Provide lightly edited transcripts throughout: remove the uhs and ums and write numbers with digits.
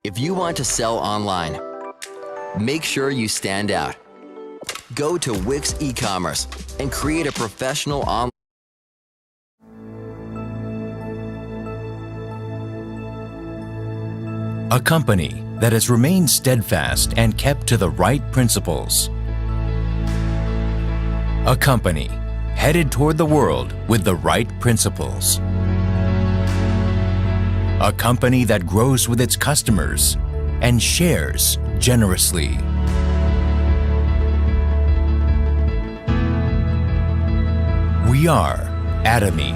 If you want to sell online, make sure you stand out. Go to Wix e-commerce and create a professional online. A company that has remained steadfast and kept to the right principles. A company headed toward the world with the right principles. A company that grows with its customers and shares generously. We are Atomy.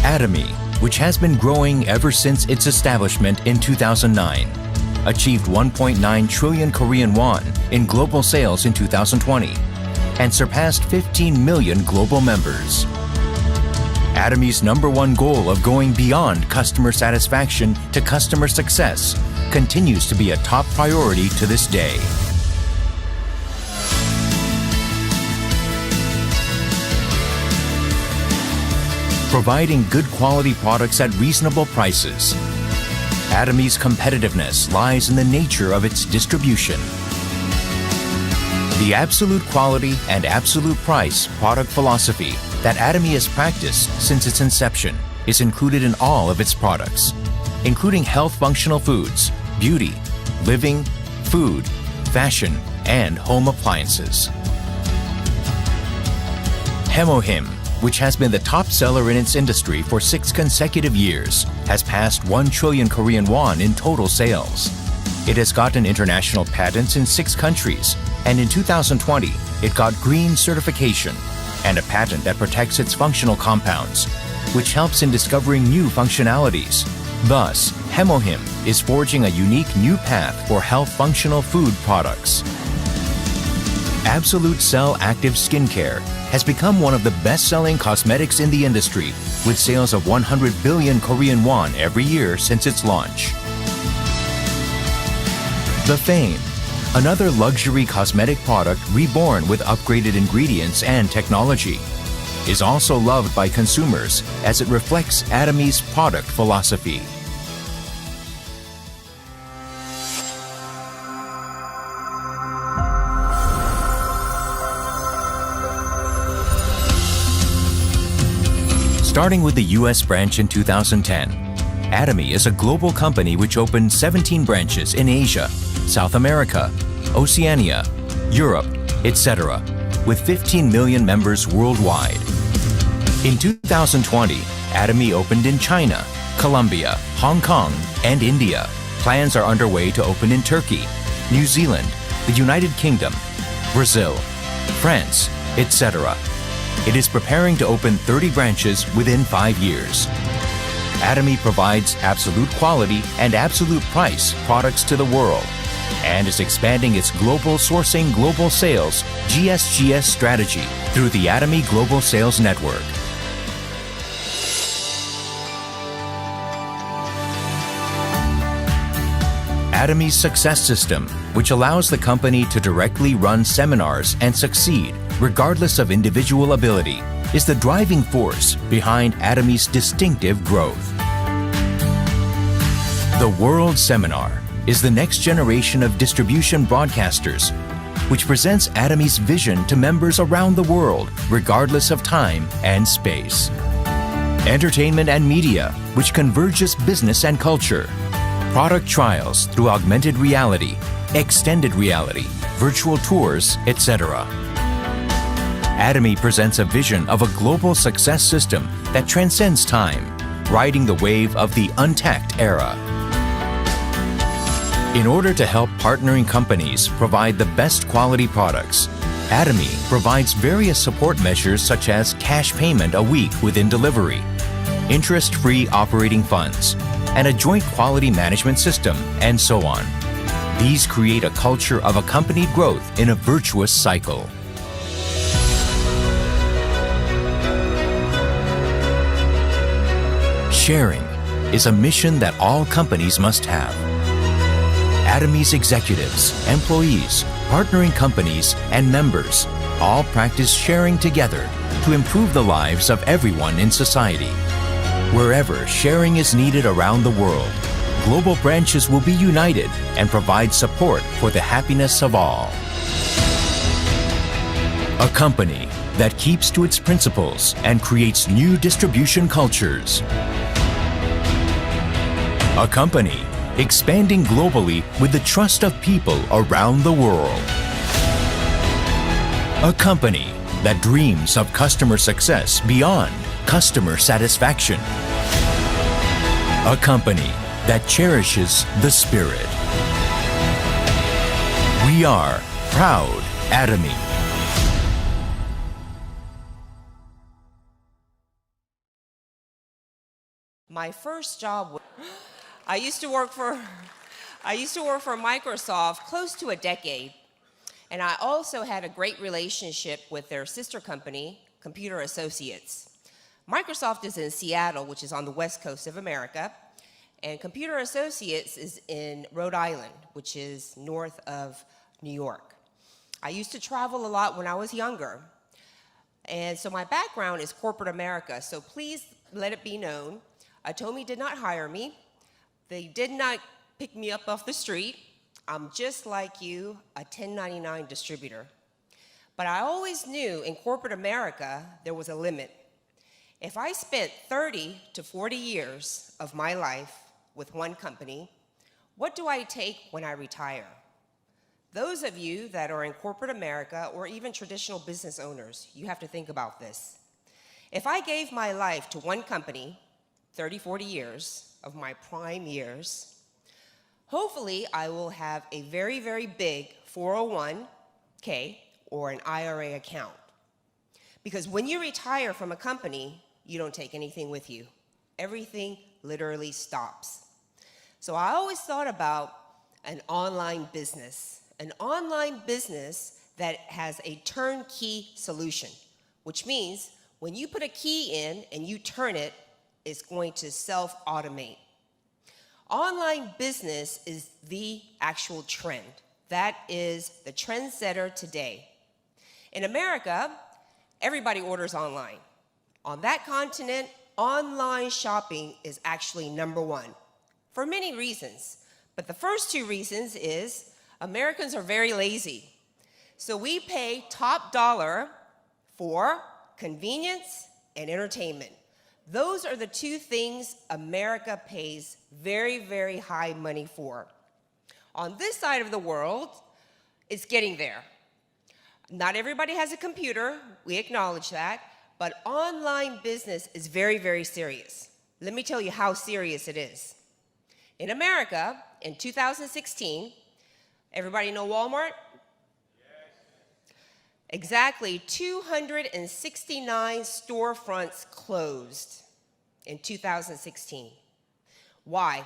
Atomy, which has been growing ever since its establishment in 2009, achieved 1.9 trillion Korean won in global sales in 2020 and surpassed 15 million global members. Atomy's #1 goal of going beyond customer satisfaction to customer success continues to be a top priority to this day. Providing good quality products at reasonable prices. Atomy's competitiveness lies in the nature of its distribution. The absolute quality and absolute price product philosophy that Atomy has practiced since its inception is included in all of its products, including health functional foods, beauty, living, food, fashion, and home appliances. Hemohim, which has been the top seller in its industry for 6 consecutive years, has passed 1 trillion Korean won in total sales. It has gotten international patents in 6 countries, and in 2020, it got green certification and a patent that protects its functional compounds, which helps in discovering new functionalities. Thus, Hemohim is forging a unique new path for health functional food products. Absolute Cell Active Skincare has become one of the best-selling cosmetics in the industry, with sales of 100 billion Korean won every year since its launch. The Fame, another luxury cosmetic product reborn with upgraded ingredients and technology, is also loved by consumers as it reflects Atomy's product philosophy. Starting with the US branch in 2010, Atomy is a global company which opened 17 branches in Asia, South America, Oceania, Europe, etc., with 15 million members worldwide. In 2020, Atomy opened in China, Colombia, Hong Kong, and India. Plans are underway to open in Turkey, New Zealand, the United Kingdom, Brazil, France, etc. It is preparing to open 30 branches within 5 years. Atomy provides absolute quality and absolute price products to the world and is expanding its global sourcing global sales GSGS strategy through the Atomy Global Sales Network. Atomy's success system, which allows the company to directly run seminars and succeed regardless of individual ability, is the driving force behind Atomy's distinctive growth. The World Seminar is the next generation of distribution broadcasters, which presents Atomy's vision to members around the world, regardless of time and space. Entertainment and media, which converges business and culture. Product trials through augmented reality, extended reality, virtual tours, etc. Atomy presents a vision of a global success system that transcends time, riding the wave of the untapped era. In order to help partnering companies provide the best quality products, Atomy provides various support measures such as cash payment a week within delivery, interest-free operating funds, and a joint quality management system, and so on. These create a culture of accompanied growth in a virtuous cycle. Sharing is a mission that all companies must have. Atomy's executives, employees, partnering companies, and members all practice sharing together to improve the lives of everyone in society. Wherever sharing is needed around the world, global branches will be united and provide support for the happiness of all. A company that keeps to its principles and creates new distribution cultures. A company expanding globally with the trust of people around the world. A company that dreams of customer success beyond customer satisfaction. A company that cherishes the spirit. We are proud Atomy. My first job, I used to work for Microsoft close to a decade, and I also had a great relationship with their sister company, Computer Associates. Microsoft is in Seattle, which is on the west coast of America, and Computer Associates is in Rhode Island, which is north of New York. I used to travel a lot when I was younger, and so my background is corporate America, so please let it be known, Atomy did not hire me. They did not pick me up off the street. I'm just like you, a 1099 distributor. But I always knew in corporate America there was a limit. If I spent 30 to 40 years of my life with one company, what do I take when I retire? Those of you that are in corporate America or even traditional business owners, you have to think about this. If I gave my life to one company, 30, 40 years of my prime years, hopefully I will have a very, very big 401k or an IRA account. Because when you retire from a company, you don't take anything with you. Everything literally stops. So I always thought about an online business that has a turnkey solution, which means when you put a key in and you turn it, it's going to self-automate. Online business is the actual trend. That is the trendsetter today. In America, everybody orders online. On that continent, online shopping is actually number one for many reasons. But the first two reasons is Americans are very lazy. So we pay top dollar for convenience and entertainment. Those are the two things America pays very, very high money for. On this side of the world, it's getting there. Not everybody has a computer, we acknowledge that, but online business is very, very serious. Let me tell you how serious it is. In America, in 2016, everybody know Walmart? Exactly 269 storefronts closed in 2016. Why?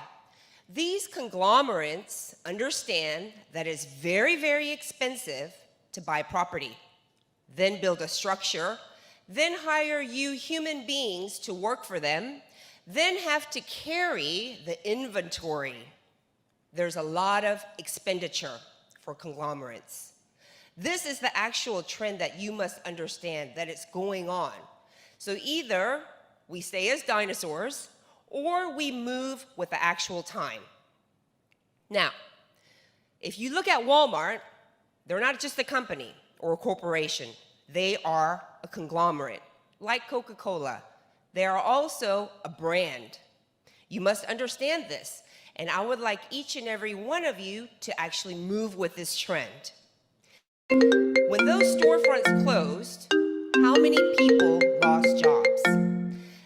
These conglomerates understand that it's very, very expensive to buy property, then build a structure, then hire you human beings to work for them, then have to carry the inventory. There's a lot of expenditure for conglomerates. This is the actual trend that you must understand that it's going on. So either we stay as dinosaurs or we move with the actual time. Now, if you look at Walmart, they're not just a company or a corporation. They are a conglomerate, like Coca-Cola. They are also a brand. You must understand this, and I would like each and every one of you to actually move with this trend. When those storefronts closed, how many people lost jobs?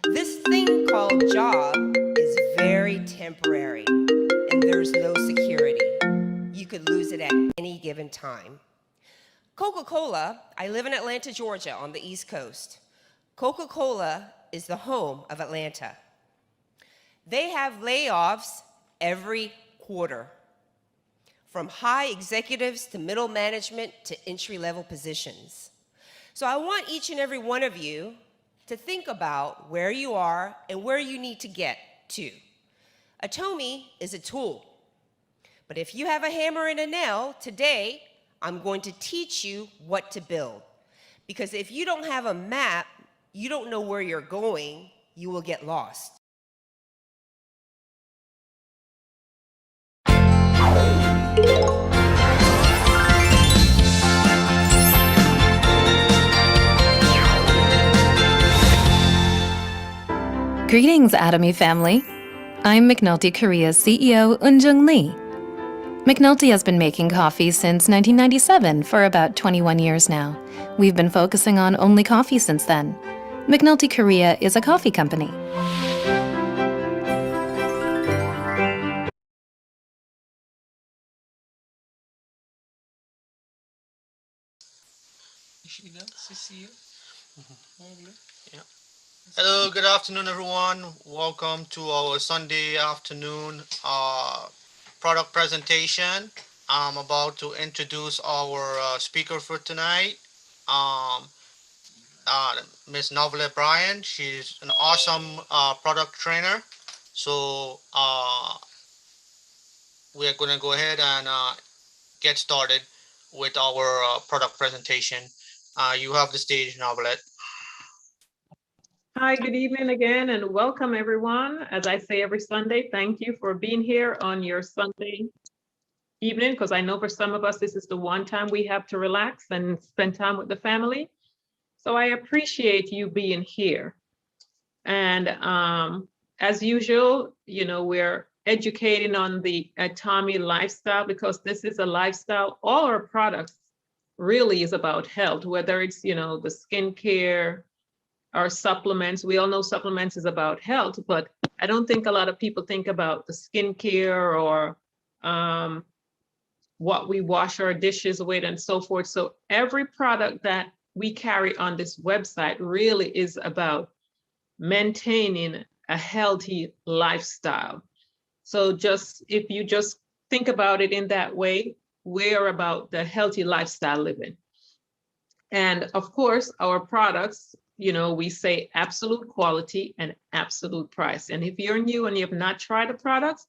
This thing called job is very temporary, and there's no security. You could lose it at any given time. Coca-Cola, I live in Atlanta, Georgia, on the East Coast. Coca-Cola is the home of Atlanta. They have layoffs every quarter, from high executives to middle management to entry-level positions. So I want each and every one of you to think about where you are and where you need to get to. Atomy is a tool, but if you have a hammer and a nail, today I'm going to teach you what to build. Because if you don't have a map, you don't know where you're going, you will get lost. Greetings, Atomy family. I'm McNulty Korea's CEO, Eunjung Lee. McNulty has been making coffee since 1997 for about 21 years now. We've been focusing on only coffee since then. McNulty Korea is a coffee company. Hello, good afternoon, everyone. Welcome to our Sunday afternoon product presentation. I'm about to introduce our speaker for tonight, um, Miss Novelle Bryan. She's an awesome product trainer. So we are going to go ahead and get started with our product presentation. You have the stage, Novelle. Hi, good evening again, and welcome everyone. As I say every Sunday, thank you for being here on your Sunday evening, because I know for some of us, this is the one time we have to relax and spend time with the family. So I appreciate you being here. And as usual, we're educating on the Atomy lifestyle, because this is a lifestyle. All our products really is about health, whether it's, the skincare, our supplements. We all know supplements is about health, but I don't think a lot of people think about the skincare or what we wash our dishes with and so forth. So every product that we carry on this website really is about maintaining a healthy lifestyle. So if you just think about it in that way, we're about the healthy lifestyle living. And of course, our products, we say absolute quality and absolute price. And if you're new and you have not tried the products,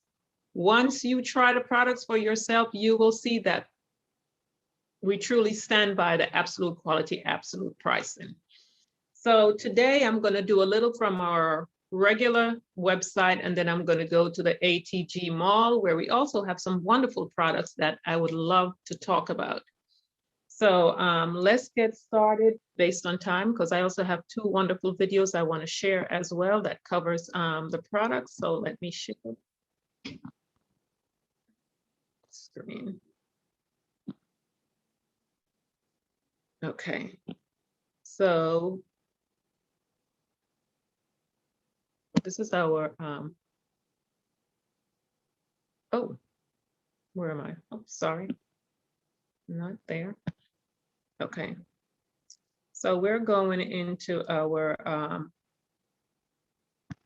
once you try the products for yourself, you will see that we truly stand by the absolute quality, absolute pricing. So today I'm going to do a little from our regular website, and then I'm going to go to the ATG Mall, where we also have some wonderful products that I would love to talk about. So let's get started based on time, because I also have two wonderful videos I want to share as well that covers the products. So let me share screen. Okay, so this is our, oh, where am I? Oh, sorry, not there. Okay, so we're going into our,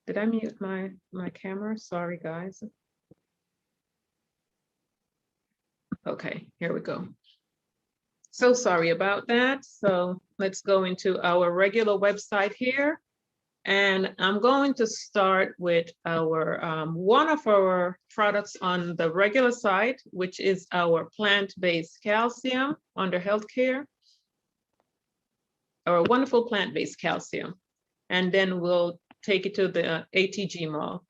did I mute my camera? Sorry, guys. Okay, here we go. So sorry about that. So let's go into our regular website here. And I'm going to start with our one of our products on the regular site, which is our plant-based calcium under healthcare, our wonderful plant-based calcium. And then we'll take it to the ATG Mall.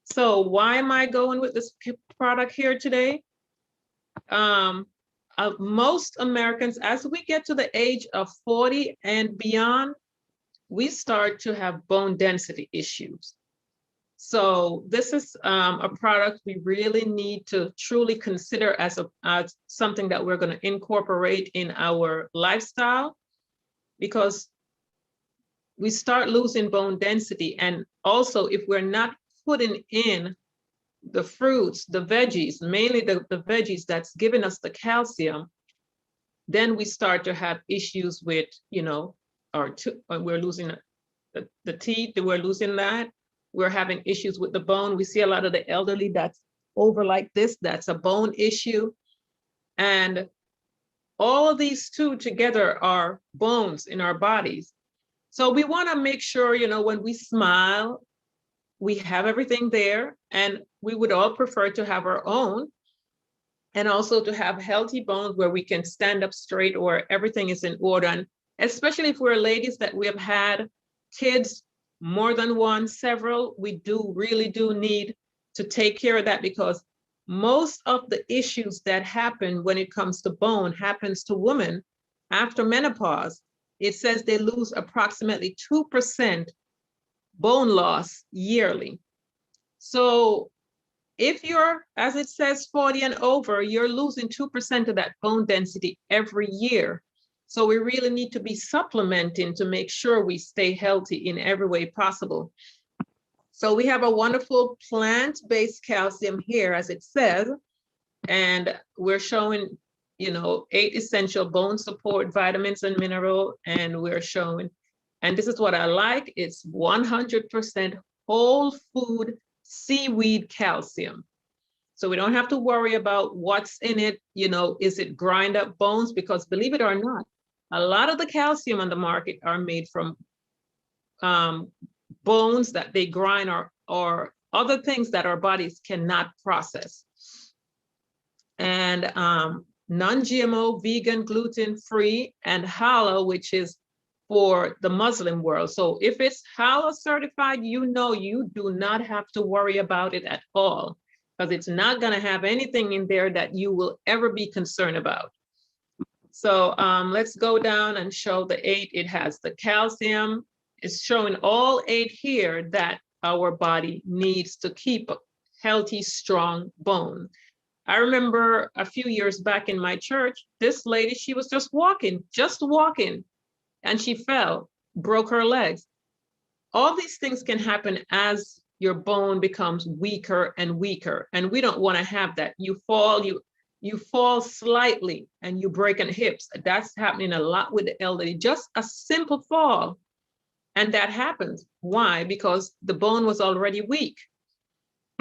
So why am I going with this product here today? Most Americans, as we get to the age of 40 and beyond, we start to have bone density issues. So this is a product we really need to truly consider as something that we're going to incorporate in our lifestyle, because we start losing bone density. And also, if we're not putting in the fruits, the veggies, mainly the veggies that's giving us the calcium, then we start to have issues with, we're losing the teeth, we're losing that. We're having issues with the bone. We see a lot of the elderly that's over like this, that's a bone issue. And all of these two together are bones in our bodies. So we want to make sure, when we smile, we have everything there, and we would all prefer to have our own, and also to have healthy bones where we can stand up straight, or everything is in order. And especially if we're ladies that we have had kids, more than one, several, we really do need to take care of that, because most of the issues that happen when it comes to bone happens to women after menopause. It says they lose approximately 2% bone loss yearly. So if you're, as it says, 40 and over, you're losing 2% of that bone density every year. So we really need to be supplementing to make sure we stay healthy in every way possible. So we have a wonderful plant-based calcium here, as it says, and we're showing, 8 essential bone support vitamins and mineral, and we're showing, and this is what I like, it's 100% whole food seaweed calcium. So we don't have to worry about what's in it, is it grind up bones? Because believe it or not, a lot of the calcium on the market are made from bones that they grind or other things that our bodies cannot process. And non-GMO, vegan, gluten-free, and halal, which is for the Muslim world. So if it's halal certified, you do not have to worry about it at all, because it's not going to have anything in there that you will ever be concerned about. So let's go down and show the 8. It has the calcium. It's showing all 8 here that our body needs to keep a healthy, strong bone. I remember a few years back in my church, this lady, she was just walking, and she fell, broke her legs. All these things can happen as your bone becomes weaker and weaker, and we don't want to have that. You fall slightly and you break your hips. That's happening a lot with the elderly, just a simple fall. And that happens. Why? Because the bone was already weak.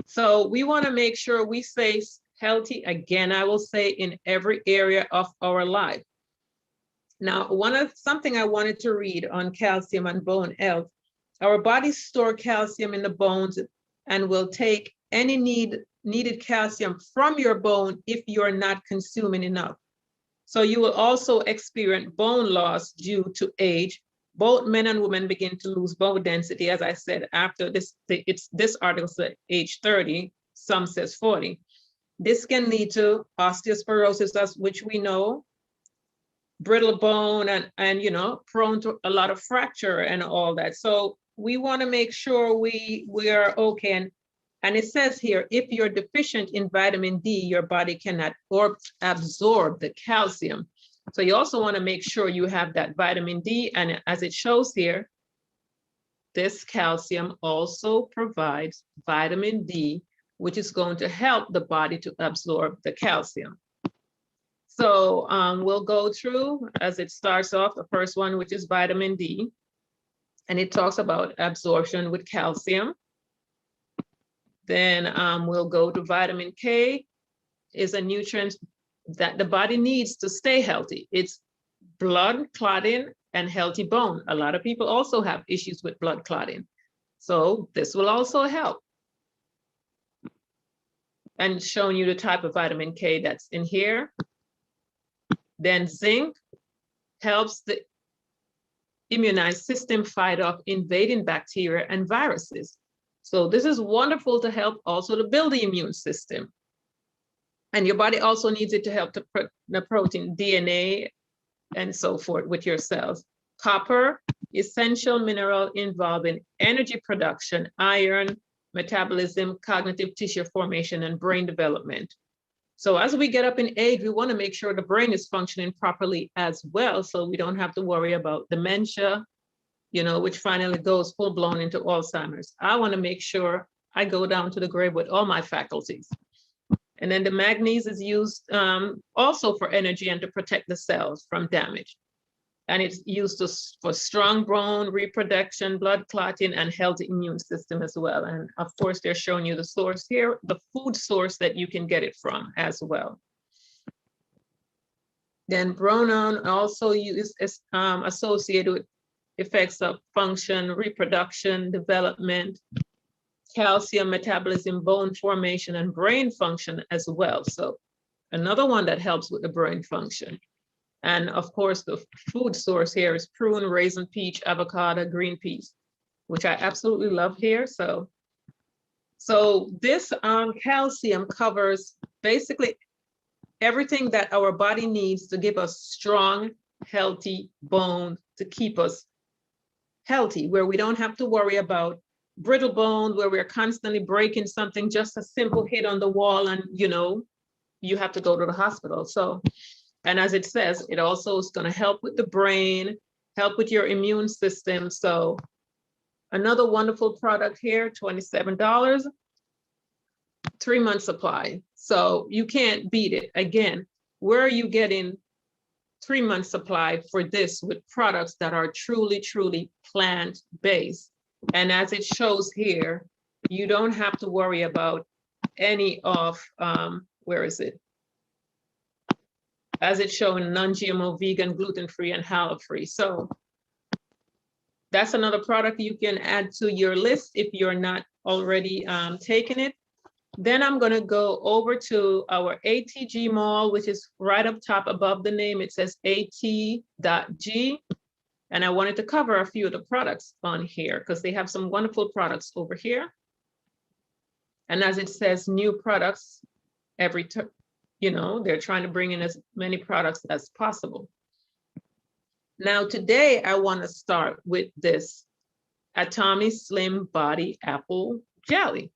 So we want to make sure we stay healthy, again, I will say, in every area of our life. Now, something I wanted to read on calcium and bone health. Our bodies store calcium in the bones and will take any needed calcium from your bone if you're not consuming enough. So you will also experience bone loss due to age. Both men and women begin to lose bone density, as I said, after this article said age 30, some says 40. This can lead to osteoporosis, which we know, brittle bone, and prone to a lot of fracture and all that. So we want to make sure we are okay. And it says here, if you're deficient in vitamin D, your body cannot absorb the calcium. So you also want to make sure you have that vitamin D. And as it shows here, this calcium also provides vitamin D, which is going to help the body to absorb the calcium. So we'll go through, as it starts off, the first one, which is vitamin D. And it talks about absorption with calcium. Then we'll go to vitamin K, is a nutrient that the body needs to stay healthy. It's blood clotting and healthy bone. A lot of people also have issues with blood clotting. So this will also help. And showing you the type of vitamin K that's in here. Then zinc helps the immunized system fight off invading bacteria and viruses. So this is wonderful to help also to build the immune system. And your body also needs it to help to put the protein, DNA, and so forth with your cells. Copper, essential mineral involved in energy production, iron, metabolism, cognitive tissue formation, and brain development. So as we get up in age, we want to make sure the brain is functioning properly as well, so we don't have to worry about dementia, which finally goes full blown into Alzheimer's. I want to make sure I go down to the grave with all my faculties. And then the manganese is used also for energy and to protect the cells from damage. And it's used for strong bone, reproduction, blood clotting, and healthy immune system as well. And of course, they're showing you the source here, the food source that you can get it from as well. Then boron also is associated with effects of function, reproduction, development, calcium metabolism, bone formation, and brain function as well. So another one that helps with the brain function. And of course, the food source here is prune, raisin, peach, avocado, green peas, which I absolutely love here. So this calcium covers basically everything that our body needs to give us strong, healthy bone to keep us healthy, where we don't have to worry about brittle bone where we're constantly breaking something, just a simple hit on the wall and, you have to go to the hospital. So, and as it says, it also is going to help with the brain, help with your immune system. So another wonderful product here, $27, 3-month supply. So you can't beat it. Again, where are you getting 3-month supply for this with products that are truly, truly plant-based? And as it shows here, you don't have to worry about any of, where is it? As it's showing, non-GMO, vegan, gluten-free, and halal-free. So that's another product you can add to your list if you're not already taking it. Then I'm going to go over to our ATG mall, which is right up top above the name. It says AT.G. And I wanted to cover a few of the products on here because they have some wonderful products over here. And as it says, new products every, they're trying to bring in as many products as possible. Now, today, I want to start with this Atomy Slim Body Apple Jelly,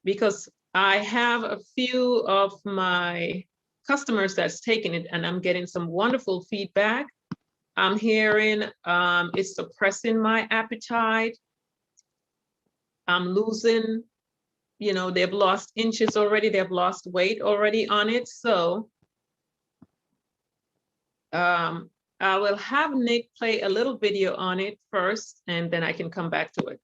because I have a few of my customers that's taken it and I'm getting some wonderful feedback. I'm hearing it's suppressing my appetite. I'm losing, they've lost inches already. They've lost weight already on it. So I will have Nick play a little video on it first, and then I can come back to it.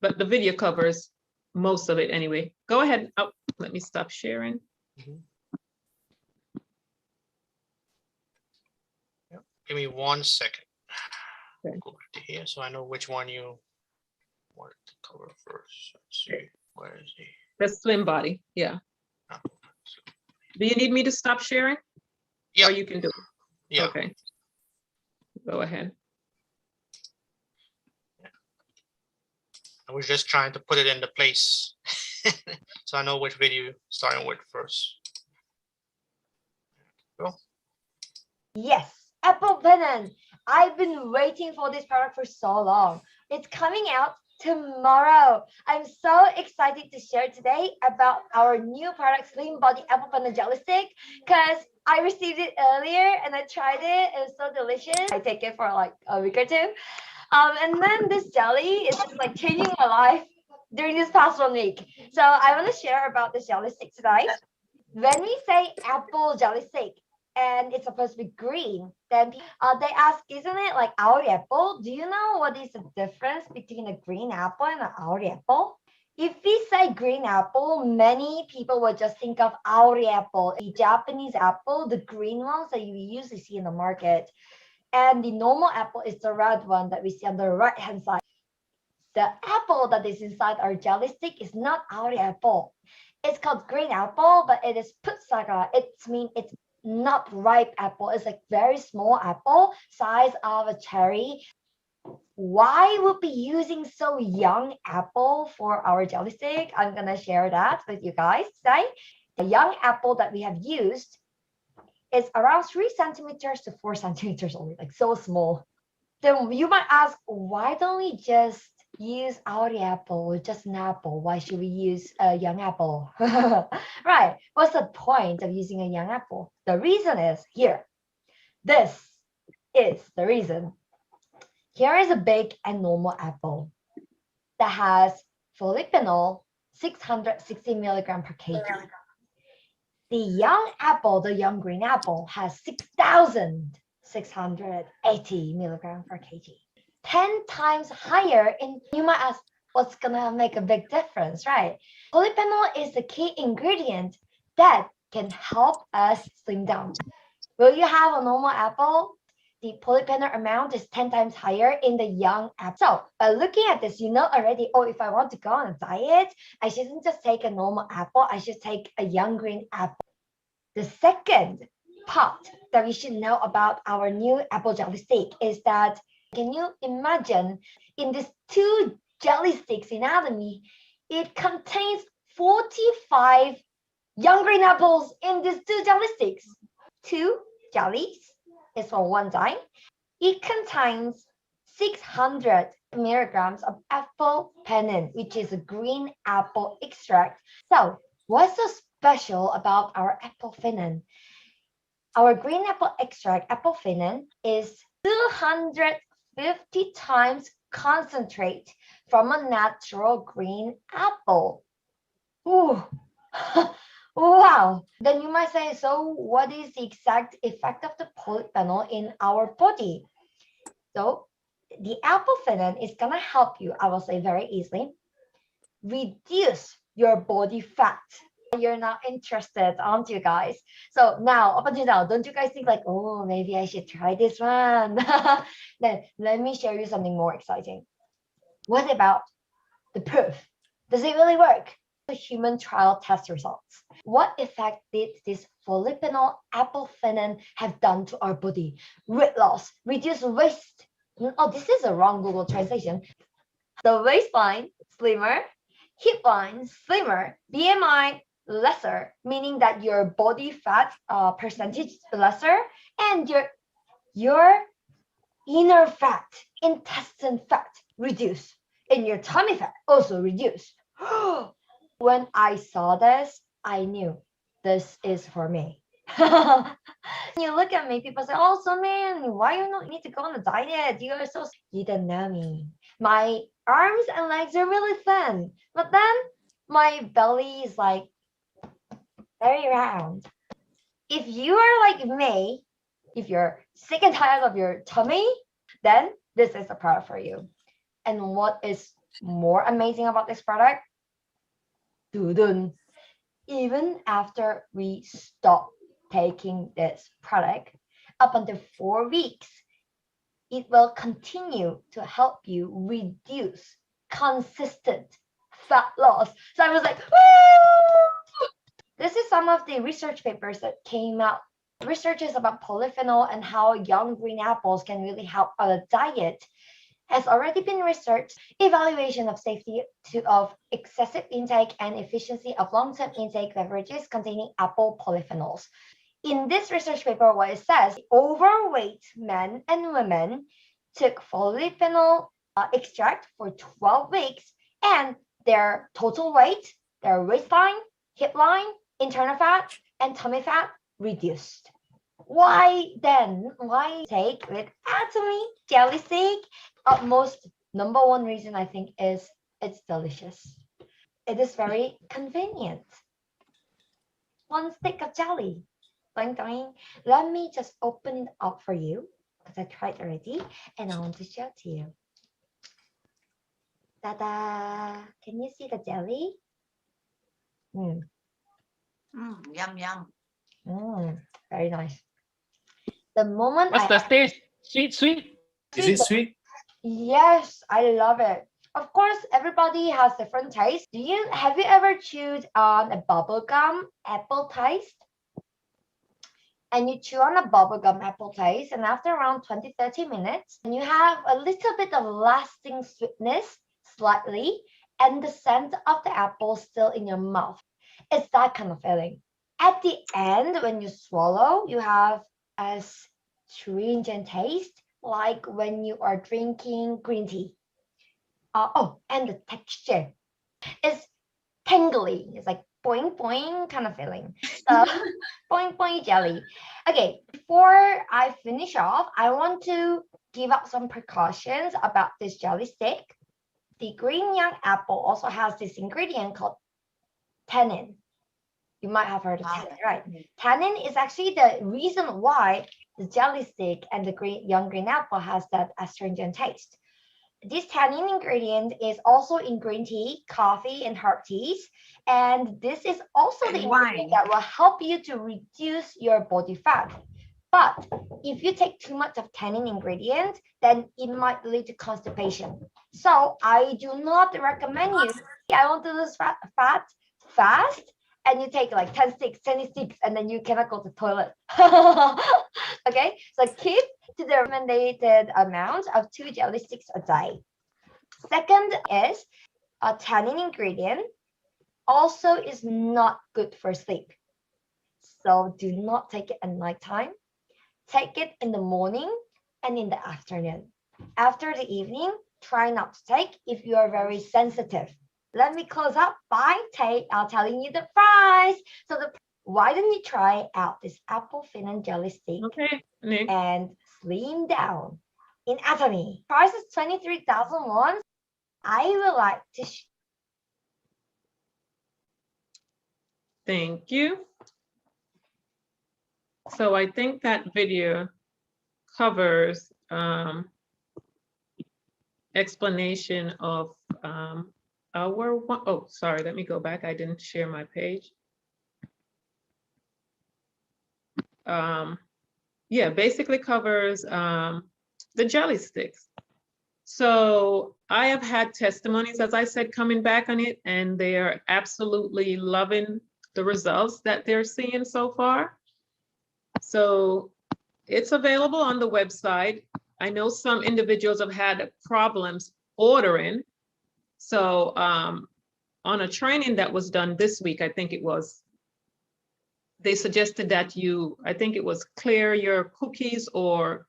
But the video covers most of it anyway. Go ahead. Oh, let me stop sharing. Yep. Give me 1 second. Okay. Go back to here so I know which one you wanted to cover first. Let's see. Where is he? The Slim Body. Yeah. Oh. Do you need me to stop sharing? Yeah. Or you can do it? Yeah. Okay. Go ahead. I was just trying to put it into place so I know which video starting with first. Go. Yes, apple banana. I've been waiting for this product for so long. It's coming out tomorrow. I'm so excited to share today about our new product, Slim Body Apple Banana Jelly Stick, because I received it earlier and I tried it. It was so delicious. I take it for like a week or two. And then this jelly is just like changing my life during this past 1 week. So I want to share about this jelly stick today. When we say apple jelly stick and it's supposed to be green, then they ask, isn't it like our apple? Do you know what is the difference between a green apple and an our apple? If we say green apple, many people will just think of our apple, the Japanese apple, the green ones that you usually see in the market. And the normal apple is the red one that we see on the right-hand side. The apple that is inside our jelly stick is not our apple. It's called green apple, but it is putsaka. It means it's not ripe apple. It's like very small apple, size of a cherry. Why would be using so young apple for our jelly stick? I'm gonna share that with you guys today. The young apple that we have used is around 3 centimeters to 4 centimeters old, like so small. Then you might ask, why don't we just use our apple, just an apple? Why should we use a young apple? Right, what's the point of using a young apple? The reason is here. This is the reason. Here is a big and normal apple that has polyphenol 660 milligram per kg. The young apple, the young green apple, has 6,680 milligram per kg. 10 times higher. You might ask, what's gonna make a big difference, right? Polyphenol is the key ingredient that can help us slim down. Will you have a normal apple? The polyphenol amount is 10 times higher in the young apple. So by looking at this, you know already, oh, if I want to go on a diet, I shouldn't just take a normal apple. I should take a young green apple. The second part that we should know about our new apple jelly stick is that, can you imagine in these 2 jelly sticks in Atomy, it contains 45 young green apples in these 2 jelly sticks. 2 jellies is for 1 dime. It contains 600 milligrams of apple penin, which is a green apple extract. So, what's so special about our apple penin? Our green apple extract, apple penin, is 250 times concentrate from a natural green apple. Ooh. Wow. Then you might say, so what is the exact effect of the polyphenol in our body? So the apple penin is gonna help you, I will say very easily, reduce your body fat. You're not interested, aren't you guys? So now, up until now, don't you guys think like, oh, maybe I should try this one? Then let me show you something more exciting. What about the proof? Does it really work? The human trial test results. What effect did this polyphenol apple penin have done to our body? Weight loss, reduce waist. Oh, this is a wrong Google translation. The waistline slimmer, hip line slimmer, BMI lesser, meaning that your body fat percentage lesser, and your inner fat, intestine fat reduce, and your tummy fat also reduce. When I saw this, I knew this is for me. You look at me, people say, oh, so man, why you not need to go on a diet? You are so, you don't know me. My arms and legs are really thin, but then my belly is like very round. If you are like me, if you're sick and tired of your tummy, then this is the product for you. And what is more amazing about this product? Dudun. Even after we stop taking this product, up until 4 weeks, it will continue to help you reduce consistent fat loss. So I was like, woo! This is some of the research papers that came out. Researches about polyphenol and how young green apples can really help on a diet has already been researched. Evaluation of safety of excessive intake and efficiency of long-term intake beverages containing apple polyphenols. In this research paper, what it says, overweight men and women took polyphenol extract for 12 weeks, and their total weight, their waistline, hip line, internal fat, and tummy fat reduced. Why then? Why take with Atomy jelly stick? Most number one reason I think is it's delicious. It is very convenient. One stick of jelly. Doing, doing. Let me just open it up for you because I tried already and I want to show to you. Ta-da! Can you see the jelly? Yum, yum. Very nice. The moment What's the taste? Sweet, sweet. Is it sweet? Yes, I love it. Of course, everybody has different tastes. Have you ever chewed on a bubblegum apple taste? And you chew on a bubblegum apple taste, and after around 20-30 minutes, you have a little bit of lasting sweetness, slightly, and the scent of the apple still in your mouth. It's that kind of feeling. At the end, when you swallow, you have a stringent taste, like when you are drinking green tea. And the texture is tingly. It's like boing boing kind of feeling. So boing boing jelly. Okay, before I finish off, I want to give out some precautions about this jelly stick. The green young apple also has this ingredient called tannin. You might have heard of tannin, right? Tannin is actually the reason why the jelly stick and the young green apple has that astringent taste. This tannin ingredient is also in green tea, coffee, and herb teas. And this is also the ingredient that will help you to reduce your body fat. But if you take too much of tannin ingredient, then it might lead to constipation. So I do not recommend you. I want to lose fat fast, and you take like 10 sticks, 20 sticks, and then you cannot go to the toilet. Okay, so keep to the recommended amount of 2 jelly sticks a day. Second is a tannin ingredient also is not good for sleep. So do not take it at nighttime. Take it in the morning and in the afternoon. After the evening, try not to take if you are very sensitive. Let me close up by telling you the price. So why don't you try out this apple finnan jelly stick Nick. and slim down in Atomy. Price is 23,000 won. I would like to Thank you. So I think that video covers explanation of oh, sorry, let me go back. I didn't share my page. Yeah, basically covers the jelly sticks. So I have had testimonies, as I said, coming back on it, and they are absolutely loving the results that they're seeing so far. So it's available on the website. I know some individuals have had problems ordering. So on a training that was done this week, I think it was, they suggested that I think it was clear your cookies, or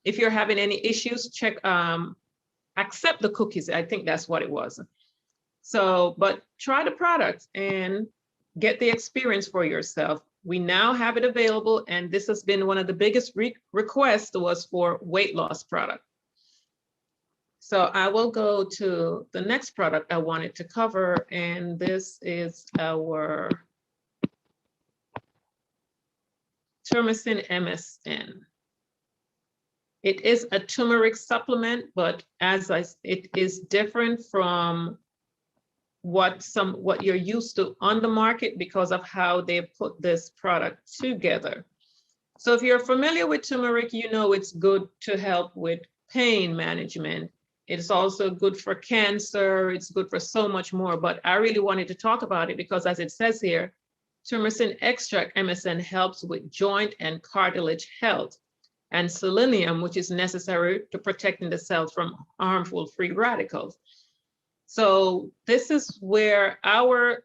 if you're having any issues, check, accept the cookies. I think that's what it was. So, but try the product and get the experience for yourself. We now have it available, and this has been one of the biggest requests was for weight loss product. So I will go to the next product I wanted to cover, and this is our Turmacin MSN. It is a turmeric supplement, but it is different from what you're used to on the market because of how they put this product together. So if you're familiar with turmeric, you know it's good to help with pain management. It's also good for cancer. It's good for so much more, but I really wanted to talk about it because, as it says here, Turmacin extract MSN helps with joint and cartilage health, and selenium, which is necessary to protecting the cells from harmful free radicals. So this is where our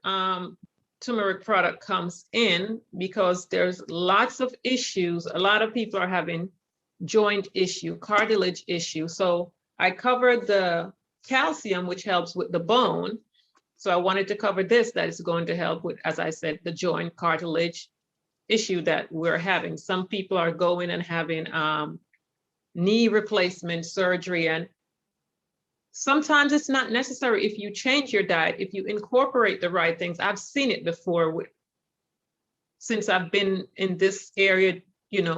turmeric product comes in, because there's lots of issues. A lot of people are having joint issue, cartilage issue. So I covered the calcium, which helps with the bone. So I wanted to cover this, that is going to help with, as I said, the joint cartilage issue that we're having. Some people are going and having knee replacement surgery, and sometimes it's not necessary if you change your diet, if you incorporate the right things. I've seen it before since I've been in this area,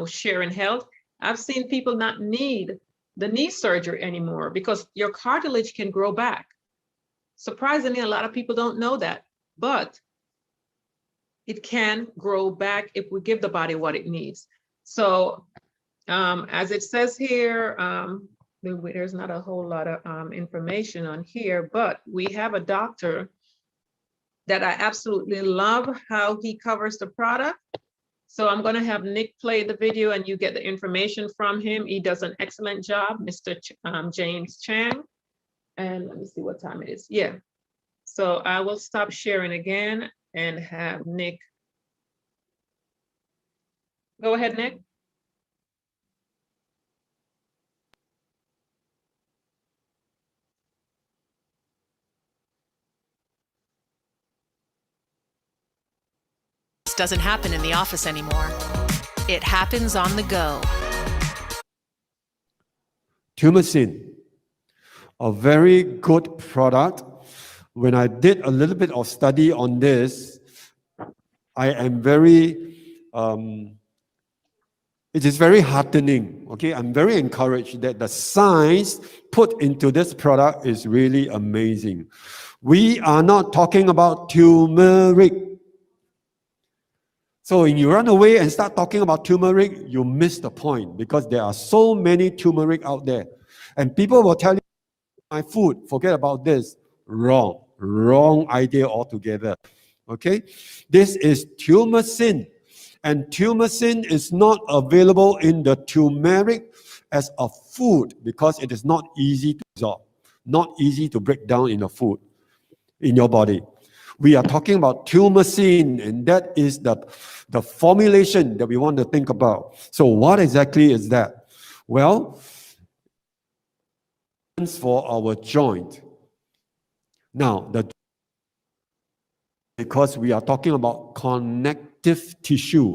sharing health. I've seen people not need the knee surgery anymore because your cartilage can grow back. Surprisingly, a lot of people don't know that, but it can grow back if we give the body what it needs. So as it says here, there's not a whole lot of information on here, but we have a doctor that I absolutely love how he covers the product. So I'm going to have Nick play the video and you get the information from him. He does an excellent job, Mr. James Chang. And let me see what time it is. Yeah. So I will stop sharing again and have Nick. Go ahead, Nick. Doesn't happen in the office anymore. It happens on the go. Turmacin, a very good product. When I did a little bit of study on this, I am very, it is very heartening, okay? I'm very encouraged that the science put into this product is really amazing. We are not talking about turmeric. So when you run away and start talking about turmeric, you miss the point because there are so many turmeric out there. And people will tell you, my food, forget about this. Wrong idea altogether. Okay? This is turmacin. And turmacin is not available in the turmeric as a food because it is not easy to absorb, not easy to break down in a food, in your body. We are talking about turmacin, and that is the formulation that we want to think about. So what exactly is that? Well, for our joint. Now, because we are talking about connective tissue,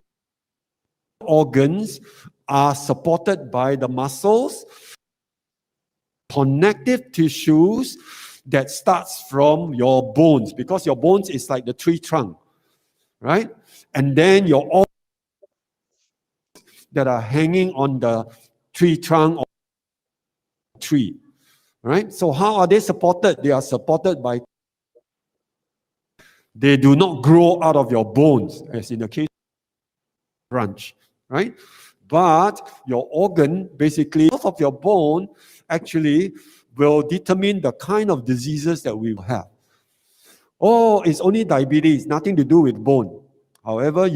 organs are supported by the muscles, connective tissues that starts from your bones, because your bones is like the tree trunk, right? And then your organs that are hanging on the tree trunk or tree, right? So how are they supported? They are supported by, they do not grow out of your bones, as in the case of branch, right? But your organ, basically, health of your bone actually will determine the kind of diseases that we will have. Oh, it's only diabetes, nothing to do with bone. However,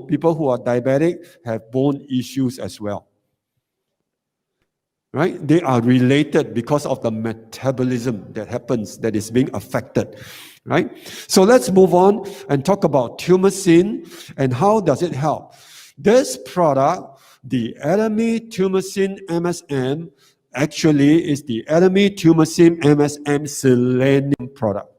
people who are diabetic have bone issues as well. Right? They are related because of the metabolism that happens, that is being affected. Right? So let's move on and talk about tumescin and how does it help. This product, the Atomy Tumescin MSM, actually is the Atomy Tumescin MSM Selenium product.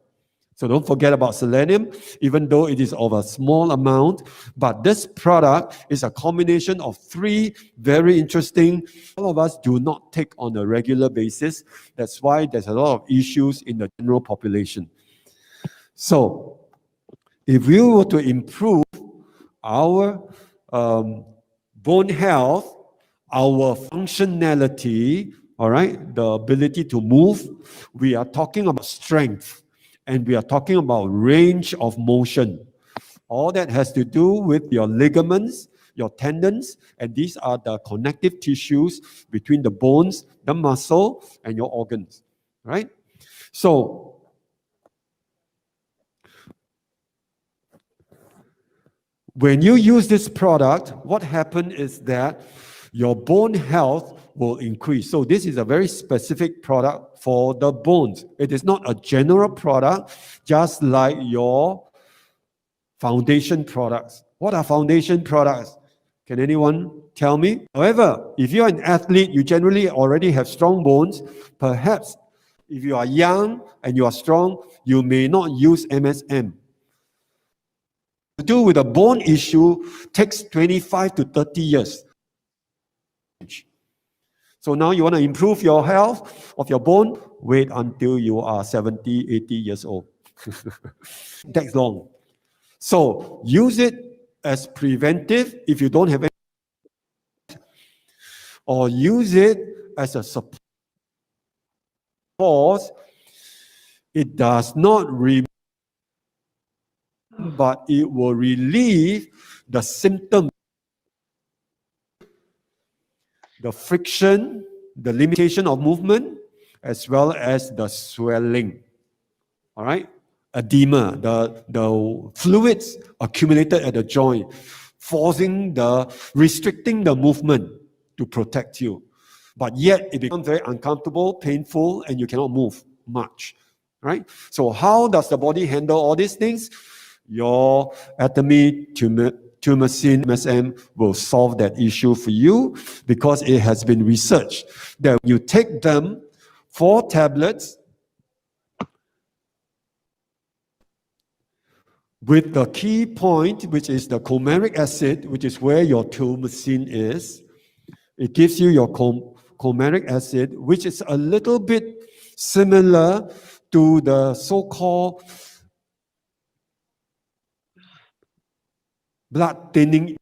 So don't forget about selenium, even though it is of a small amount. But this product is a combination of three very interesting, all of us do not take on a regular basis. That's why there's a lot of issues in the general population. So if we were to improve our bone health, our functionality, all right, the ability to move, we are talking about strength. And we are talking about range of motion. All that has to do with your ligaments, your tendons, and these are the connective tissues between the bones, the muscle, and your organs, right? So, when you use this product, what happens is that your bone health will increase. So this is a very specific product for the bones. It is not a general product, just like your foundation products. What are foundation products? Can anyone tell me? However, if you're an athlete, you generally already have strong bones. Perhaps if you are young and you are strong, you may not use MSM. To do with a bone issue takes 25 to 30 years. So now you want to improve your health of your bone, wait until you are 70, 80 years old. It takes long. So use it as preventive if you don't have any, or use it as a support. It does not remove, but it will relieve the symptoms, the friction, the limitation of movement, as well as the swelling. All right? Edema, the fluids accumulated at the joint, restricting the movement to protect you. But yet it becomes very uncomfortable, painful, and you cannot move much. Right? So how does the body handle all these things? Your Atomy Tumescin MSM will solve that issue for you, because it has been researched that you take them 4 tablets with the key point, which is the coumaric acid, which is where your tumescin is. It gives you your coumaric acid, which is a little bit similar to the so-called blood thinning,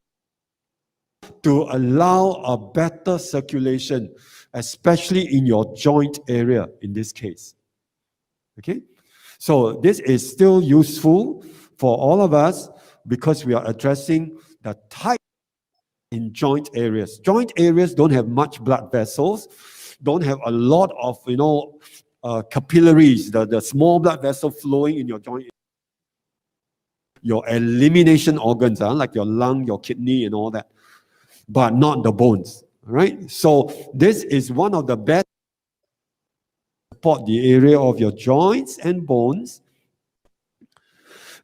to allow a better circulation, especially in your joint area in this case. Okay? So this is still useful for all of us because we are addressing the type in joint areas. Joint areas don't have much blood vessels, don't have a lot of, capillaries, the small blood vessel flowing in your joint. Your elimination organs, like your lung, your kidney, and all that, but not the bones. Right? So this is one of the best support the area of your joints and bones.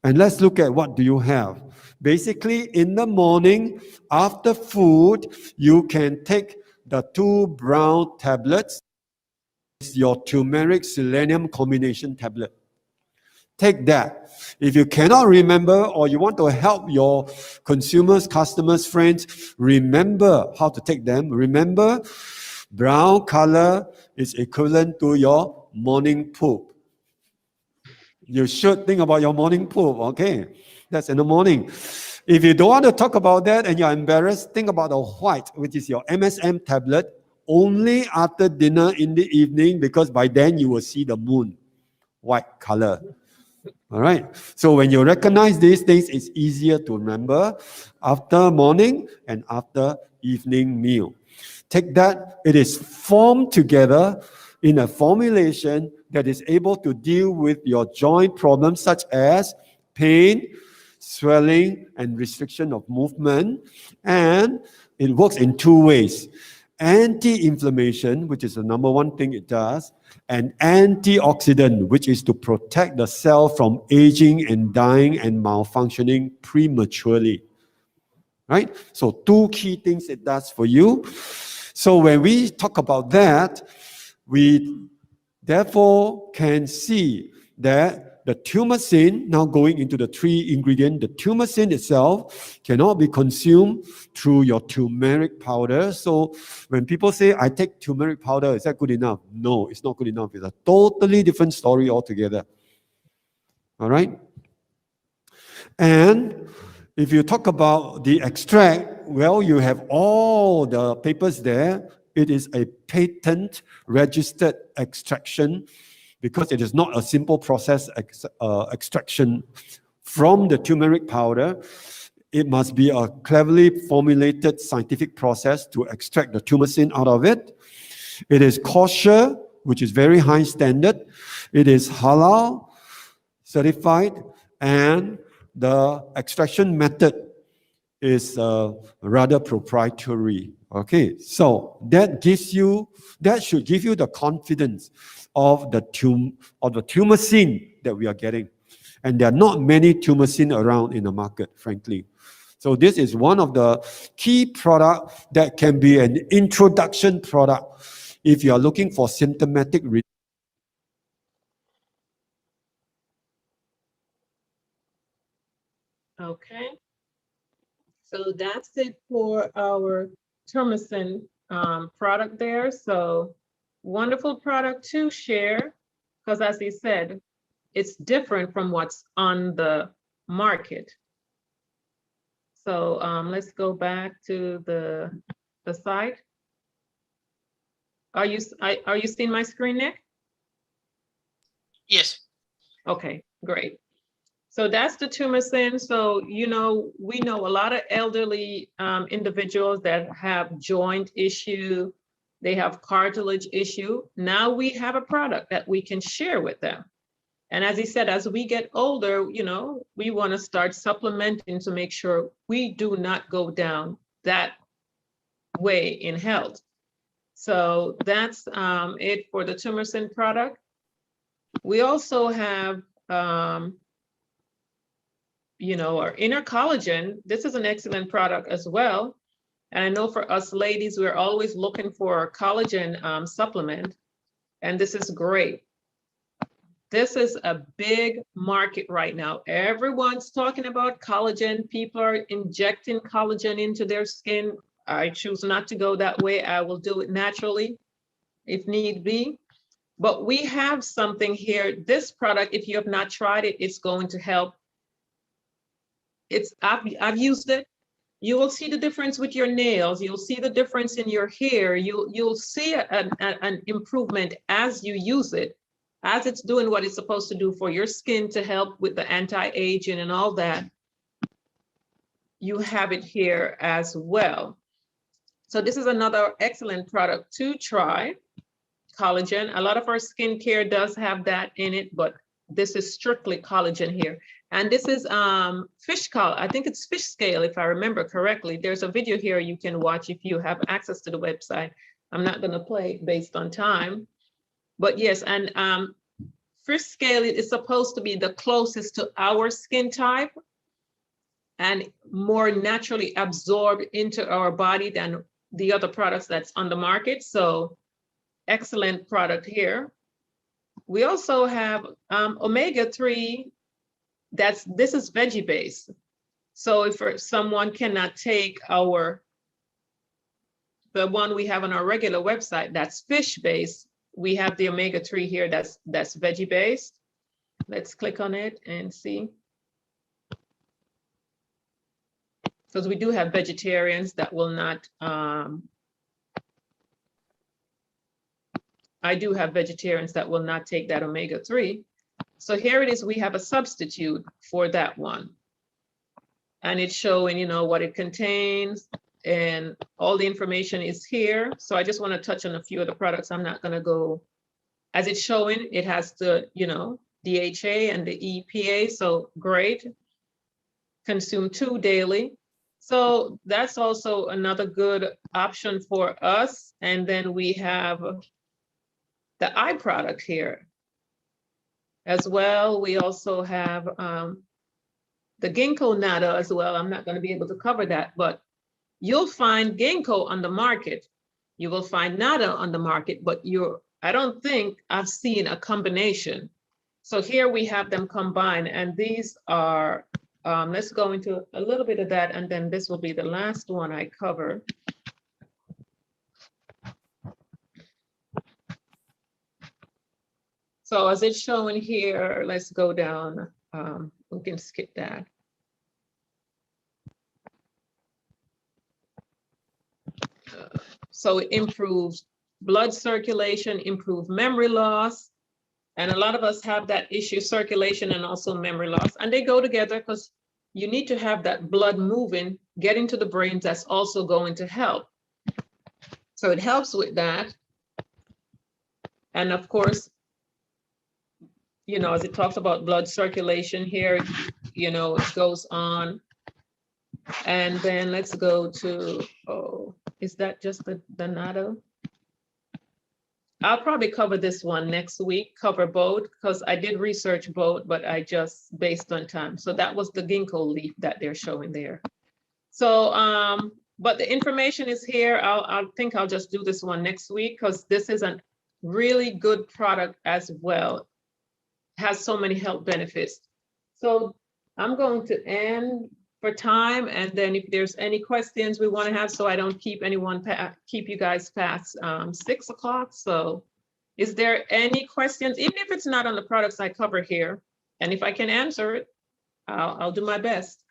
And let's look at what do you have. Basically, in the morning, after food, you can take the 2 brown tablets. is your turmeric selenium combination tablet. Take that. If you cannot remember or you want to help your consumers, customers, friends, remember how to take them. Remember, brown color is equivalent to your morning poop. You should think about your morning poop, okay? That's in the morning. If you don't want to talk about that and you're embarrassed, think about the white, which is your MSM tablet, only after dinner in the evening, because by then you will see the moon, white color. All right. So when you recognize these things, it's easier to remember after morning and after evening meal. Take that. It is formed together in a formulation that is able to deal with your joint problems such as pain, swelling, and restriction of movement. And it works in two ways. Anti-inflammation, which is the number one thing it does, and antioxidant, which is to protect the cell from aging and dying and malfunctioning prematurely. Right? So two key things it does for you. So when we talk about that, we therefore can see that the tumescin, now going into the three ingredient, the tumescin itself cannot be consumed through your turmeric powder. So when people say, I take turmeric powder, is that good enough? No, it's not good enough. It's a totally different story altogether. All right? And if you talk about the extract, well, you have all the papers there. It is a patent registered extraction because it is not a simple process extraction from the turmeric powder. It must be a cleverly formulated scientific process to extract the tumescin out of it. It is kosher, which is very high standard. It is halal certified, and the extraction method is rather proprietary. Okay, so that should give you the confidence of the tumescin that we are getting. And there are not many tumescin around in the market, frankly. So this is one of the key products that can be an introduction product if you are looking for symptomatic relief. Okay. So that's it for our tumescin product there. So wonderful product to share, because as he said, it's different from what's on the market. So let's go back to the site. Are you seeing my screen, Nick? Yes. Okay, great. So that's the tumescin. So, we know a lot of elderly individuals that have joint issue, they have cartilage issue. Now we have a product that we can share with them. And as he said, as we get older, we want to start supplementing to make sure we do not go down that way in health. So that's it for the tumescin product. We also have, our inner collagen. This is an excellent product as well. And I know for us ladies, we're always looking for a collagen supplement. And this is great. This is a big market right now. Everyone's talking about collagen. People are injecting collagen into their skin. I choose not to go that way. I will do it naturally if need be. But we have something here. This product, if you have not tried it, it's going to help. I've used it. You will see the difference with your nails. You'll see the difference in your hair. You'll see an improvement as you use it, as it's doing what it's supposed to do for your skin to help with the anti-aging and all that. You have it here as well. So this is another excellent product to try. Collagen. A lot of our skincare does have that in it, but this is strictly collagen here. And this is I think it's fish scale, if I remember correctly. There's a video here you can watch if you have access to the website. I'm not going to play based on time. But yes, and fish scale is supposed to be the closest to our skin type and more naturally absorbed into our body than the other products that's on the market. So excellent product here. We also have omega-3. This is veggie based. So if someone cannot take the one we have on our regular website, that's fish based, we have the omega-3 here that's veggie based. Let's click on it and see. Because we do have vegetarians that will not, I do have vegetarians that will not take that omega-3. So here it is, we have a substitute for that one. And it's showing, you know, what it contains, and all the information is here. So I just want to touch on a few of the products. I'm not going to go, as it's showing, it has the, you know, DHA and the EPA, so great. Consume 2 daily. So that's also another good option for us. And then we have the eye product here as well. We also have the ginkgo nata as well. I'm not going to be able to cover that, but you'll find ginkgo on the market. You will find nata on the market, but I don't think I've seen a combination. So here we have them combined, and these are, let's go into a little bit of that, and then this will be the last one I cover. So as it's showing here, let's go down. We can skip that. So it improves blood circulation, improves memory loss. And a lot of us have that issue, circulation and also memory loss. And they go together because you need to have that blood moving, getting to the brains. That's also going to help. So it helps with that. And of course, you know, as it talks about blood circulation here, you know, it goes on. And then let's go to, oh, is that just the nata? I'll probably cover this one next week, cover both, because I did research both, but I just based on time. So that was the ginkgo leaf that they're showing there. So, but the information is here. I think I'll just do this one next week, because this is a really good product as well. Has so many health benefits. So I'm going to end for time, and then if there's any questions we want to have, so I don't keep you guys past 6 o'clock. So is there any questions, even if it's not on the products I cover here, and if I can answer it, I'll do my best.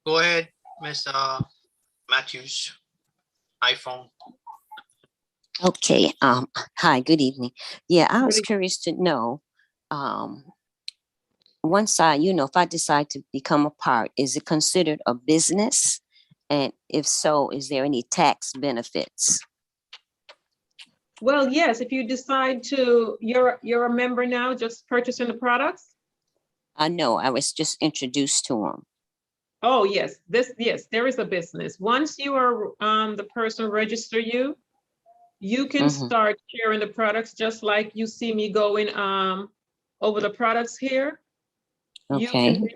Go ahead, Ms. Matthews, iPhone. Okay. Hi, good evening. Yeah, I was curious to know, once if I decide to become a part, is it considered a business? And if so, is there any tax benefits? Well, yes, if you decide to, you're a member now, just purchasing the products? No, I was just introduced to them. Oh, yes, yes, there is a business. Once you are, the person register you, you can start sharing the products, just like you see me going over the products here. Okay. You can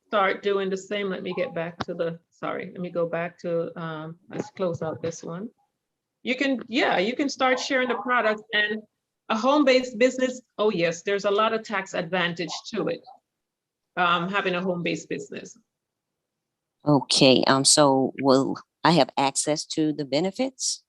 start doing the same. Let me get back to let me go back to, let's close out this one. You can start sharing the products, and a home-based business. Oh yes, there's a lot of tax advantage to it. Having a home-based business. Okay, so will I have access to the benefits?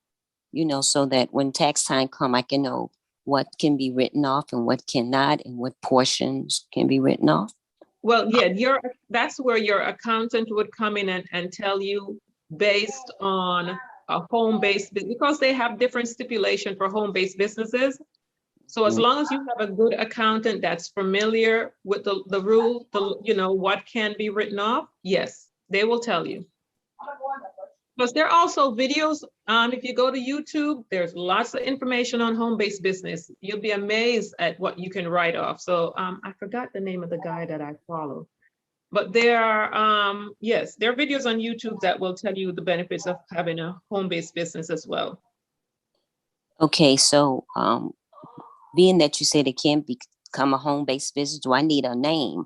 So that when tax time come, I can know what can be written off and what cannot, and what portions can be written off? Well, yeah, that's where your accountant would come in and tell you based on a home-based business, because they have different stipulation for home-based businesses. So as long as you have a good accountant that's familiar with the rule, what can be written off, yes, they will tell you. But there are also videos. If you go to YouTube, there's lots of information on home-based business. You'll be amazed at what you can write off. So I forgot the name of the guy that I follow. But there are, yes, there are videos on YouTube that will tell you the benefits of having a home-based business as well. Okay, so being that you said it can become a home-based business, do I need a name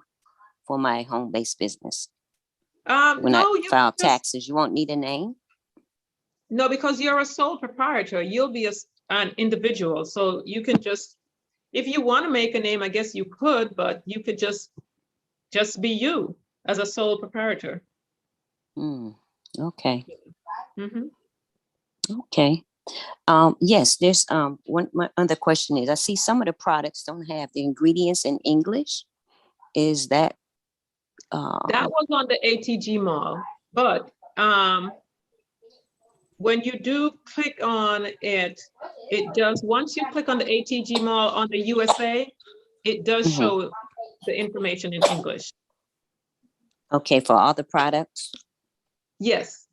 for my home-based business? When I file taxes, you won't need a name? No, because you're a sole proprietor, you'll be an individual. So you can just, if you want to make a name, I guess you could, but you could just be you as a sole proprietor. Okay. Mhm. Okay. Yes, there's one my other question is I see some of the products don't have the ingredients in English. Is that That was on the ATG mall, but when you do click on it, it does, once you click on the ATG mall on the USA, it does Mhm. show the information in English. Okay for all the products? Yes.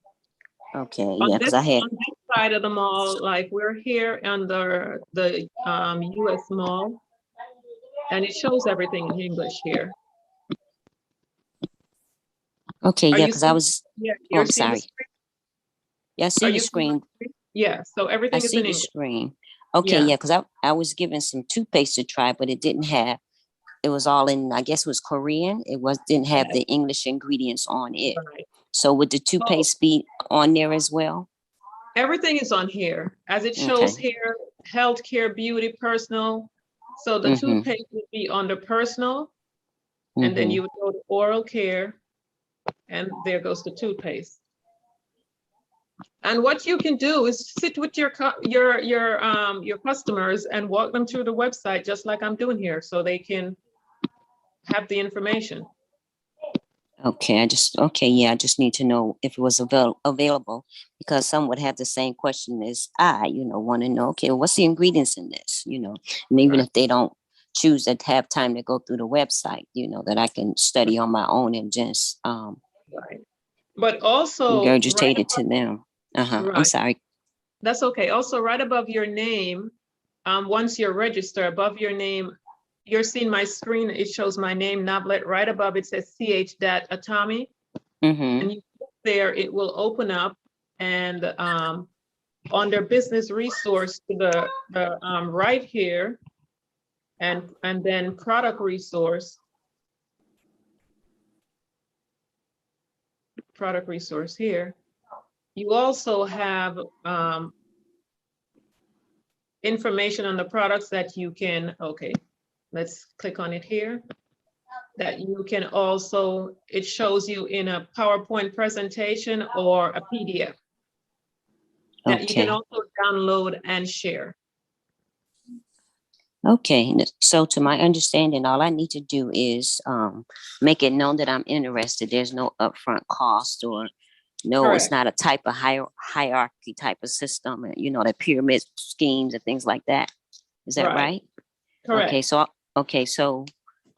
Okay, On yeah, because I had on this side of the mall, like we're here under the US mall, and it shows everything in English here. okay, Are yeah, you because I seeing, was yeah, oh, you're I'm seeing the sorry. screen? Yeah, I Are see the you seeing the screen. screen? Yeah, so I everything is see in the English. screen. Okay, Yeah. yeah, because I was given some toothpaste to try, but it didn't have it was all in, I guess it was Korean. It was didn't have Yes. the English ingredients on it. Right. So would the toothpaste be on there as well? Everything is on here. As it shows Okay. here, healthcare, beauty, personal. So the Mm-hmm. toothpaste would be under personal, and then Mm-hmm. you would go to oral care, and there goes the toothpaste. And what you can do is sit with your customers and walk them through the website, just like I'm doing here, so they can have the information. Okay, I just need to know if it was available because some would have the same question as I, want to know, okay, well, what's the ingredients in this, and even Right. if they don't choose to have time to go through the website, that I can study on my own and just Right. But also, regurgitate it to them. I'm right. sorry. That's okay. Also, right above your name, once you're registered, above your name, you're seeing my screen. It shows my name, Nablet. Right above it says ch.atomy. Mm-hmm. And you click there, it will open up, and under business resource to the right here, and then product resource here. You also have information on the products that you can, okay, let's click on it here. That you can also, it shows you in a PowerPoint presentation or a PDF that you can Okay. also download and share. Okay, so to my understanding, all I need to do is make it known that I'm interested. There's no upfront cost or no, it's Correct. not a type of hierarchy type of system, the pyramid schemes and things like that. Is that right? Correct. Okay, so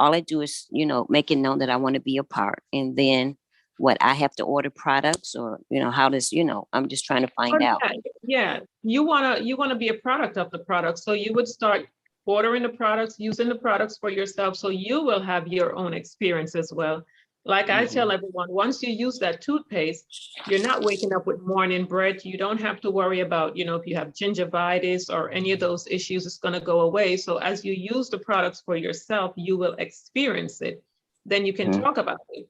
all I do is, make it known that I want to be a part, and then what I have to order products or, how does, I'm just trying to find out. Yeah, you wanna be a product of the product. So you would start ordering the products, using the products for yourself, so you will have your own experience as well. Like I tell everyone, once you use that toothpaste, you're not waking up with morning bread. You don't have to worry about, if you have gingivitis or any of those issues, it's going to go away. So as you use the products for yourself, you will experience it. Then you can talk about it.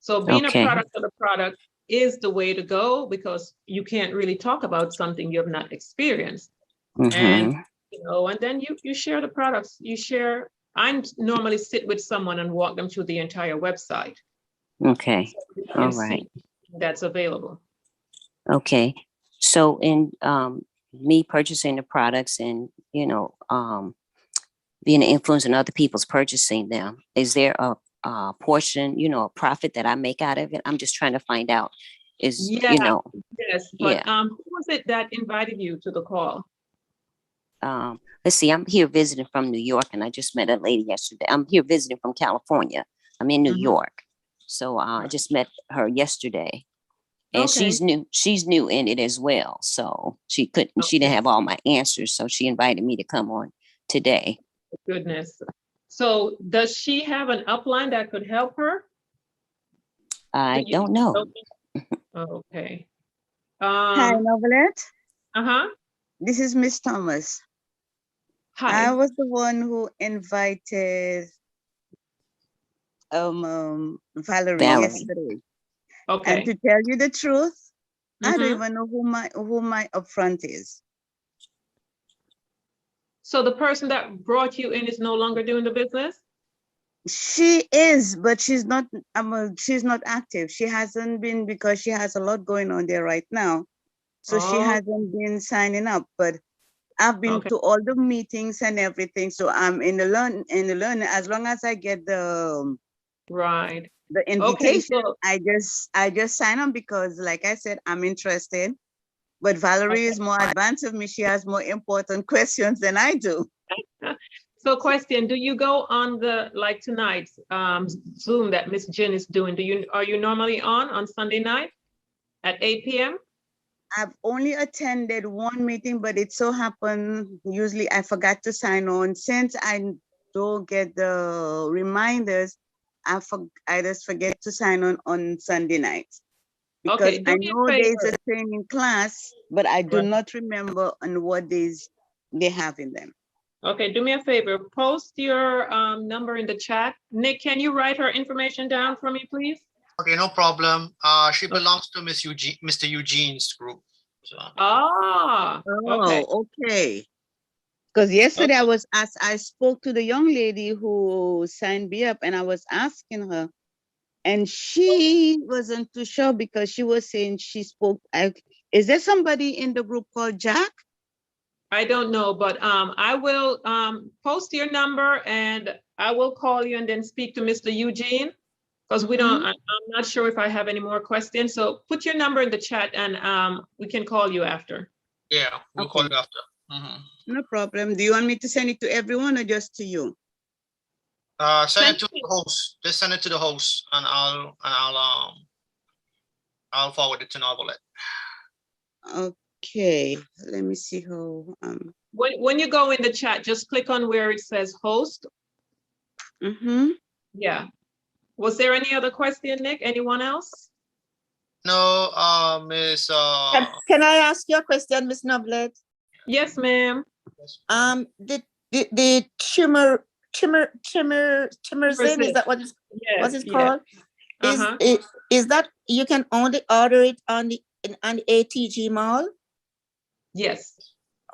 So being a Okay. product of the product is the way to go, because you can't really talk about something you have not experienced. And and then you share the products. I normally sit with someone and walk them through the entire website. Okay. So you All can right. see that's available. Okay. So in me purchasing the products and, being an influence in other people's purchasing them, is there a portion, a profit that I make out of it? I'm just trying to find out is, Yes, but yeah. who was it that invited you to the call? Let's see, I'm here visiting from New York and I just met a lady yesterday. I'm here visiting from California. I'm in New York. So I just met her yesterday. And Okay. she's new in it as well. So she didn't have all my answers. So she invited me to come on today. Goodness. So does she have an upline that could help her? I don't know. Okay. Hi, Novelet. Uh-huh. This is Miss Thomas. Hi. I was the one who invited Valerie yesterday. Okay. And to tell you the truth, I don't even know who my upfront is. So the person that brought you in is no longer doing the business? She is, but she's not active. She hasn't been because she has a lot going on there right now. So she hasn't been signing up, but I've been to all the meetings and everything. So I'm in the learn as long as I get the invitation. I just sign on because like I said, I'm interested. But Valerie is more advanced of me. She has more important questions than I do. So question, do you go on the, like tonight, Zoom that Miss Jen is doing? Are you normally on Sunday night at 8 p.m.? I've only attended one meeting, but it so happened, usually I forgot to sign on. Since I don't get the reminders, I just forget to sign on Sunday nights. Because I know there's a training class, but I do not remember on what days they have in them. Okay, do me a favor, post your number in the chat. Nick, can you write her information down for me, please? Okay, no problem. She belongs to Mr. Eugene's group. So. Okay. Because yesterday I spoke to the young lady who signed me up and I was asking her, and she wasn't too sure because she was saying she spoke. Is there somebody in the group called Jack? I don't know, but I will post your number and I will call you and then speak to Mr. Eugene because I'm not sure if I have any more questions. So put your number in the chat and we can call you after. Yeah, we'll call you after. No problem. Do you want me to send it to everyone or just to you? Send it to the host. Just send it to the host and I'll forward it to Novelet. Okay, let me see how. When you go in the chat, just click on where it says host. Yeah. Was there any other question, Nick? Anyone else? No, Miss. Can I ask you a question, Miss Noblet? Yes, ma'am. The Timmerzin, is that what it's called? Is that you can only order it on the ATG Mall? Yes.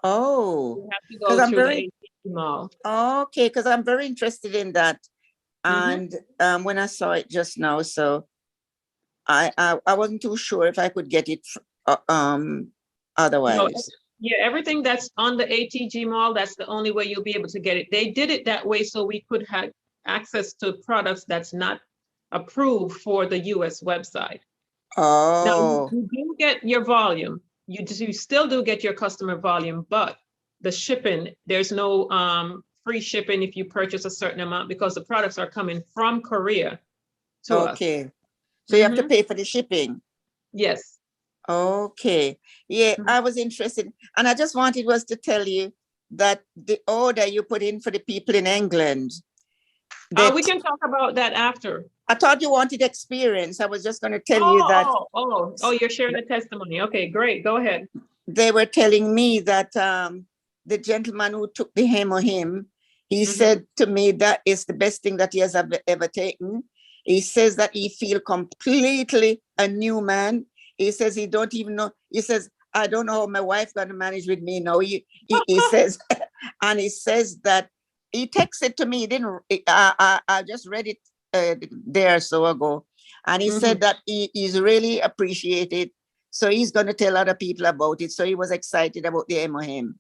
Oh, you have to go through the ATG Mall. Okay, because I'm very interested in that. And when I saw it just now, so I wasn't too sure if I could get it otherwise. No, yeah, everything that's on the ATG Mall, that's the only way you'll be able to get it. They did it that way so we could have access to products that's not approved for the US website. Now, you do get your volume. You still do get your customer volume, but the shipping, there's no free shipping if you purchase a certain amount because the products are coming from Korea to us. Okay. So you have to pay for the shipping? Yes. Okay. Yeah, I was interested. And I just wanted to tell you that the order you put in for the people in England. We can talk about that after. I thought you wanted experience. I was just going to tell you that. You're sharing the testimony. Okay, great. Go ahead. They were telling me that the gentleman who took the him, he said to me that is the best thing that he has ever taken. He says that he feel completely a new man. He says he don't even know. He says, I don't know how my wife going to manage with me now. He says, and he says that he texted to me. I just read it there so ago. And he said that he is really appreciated. So he's going to tell other people about it. So he was excited about the MOM.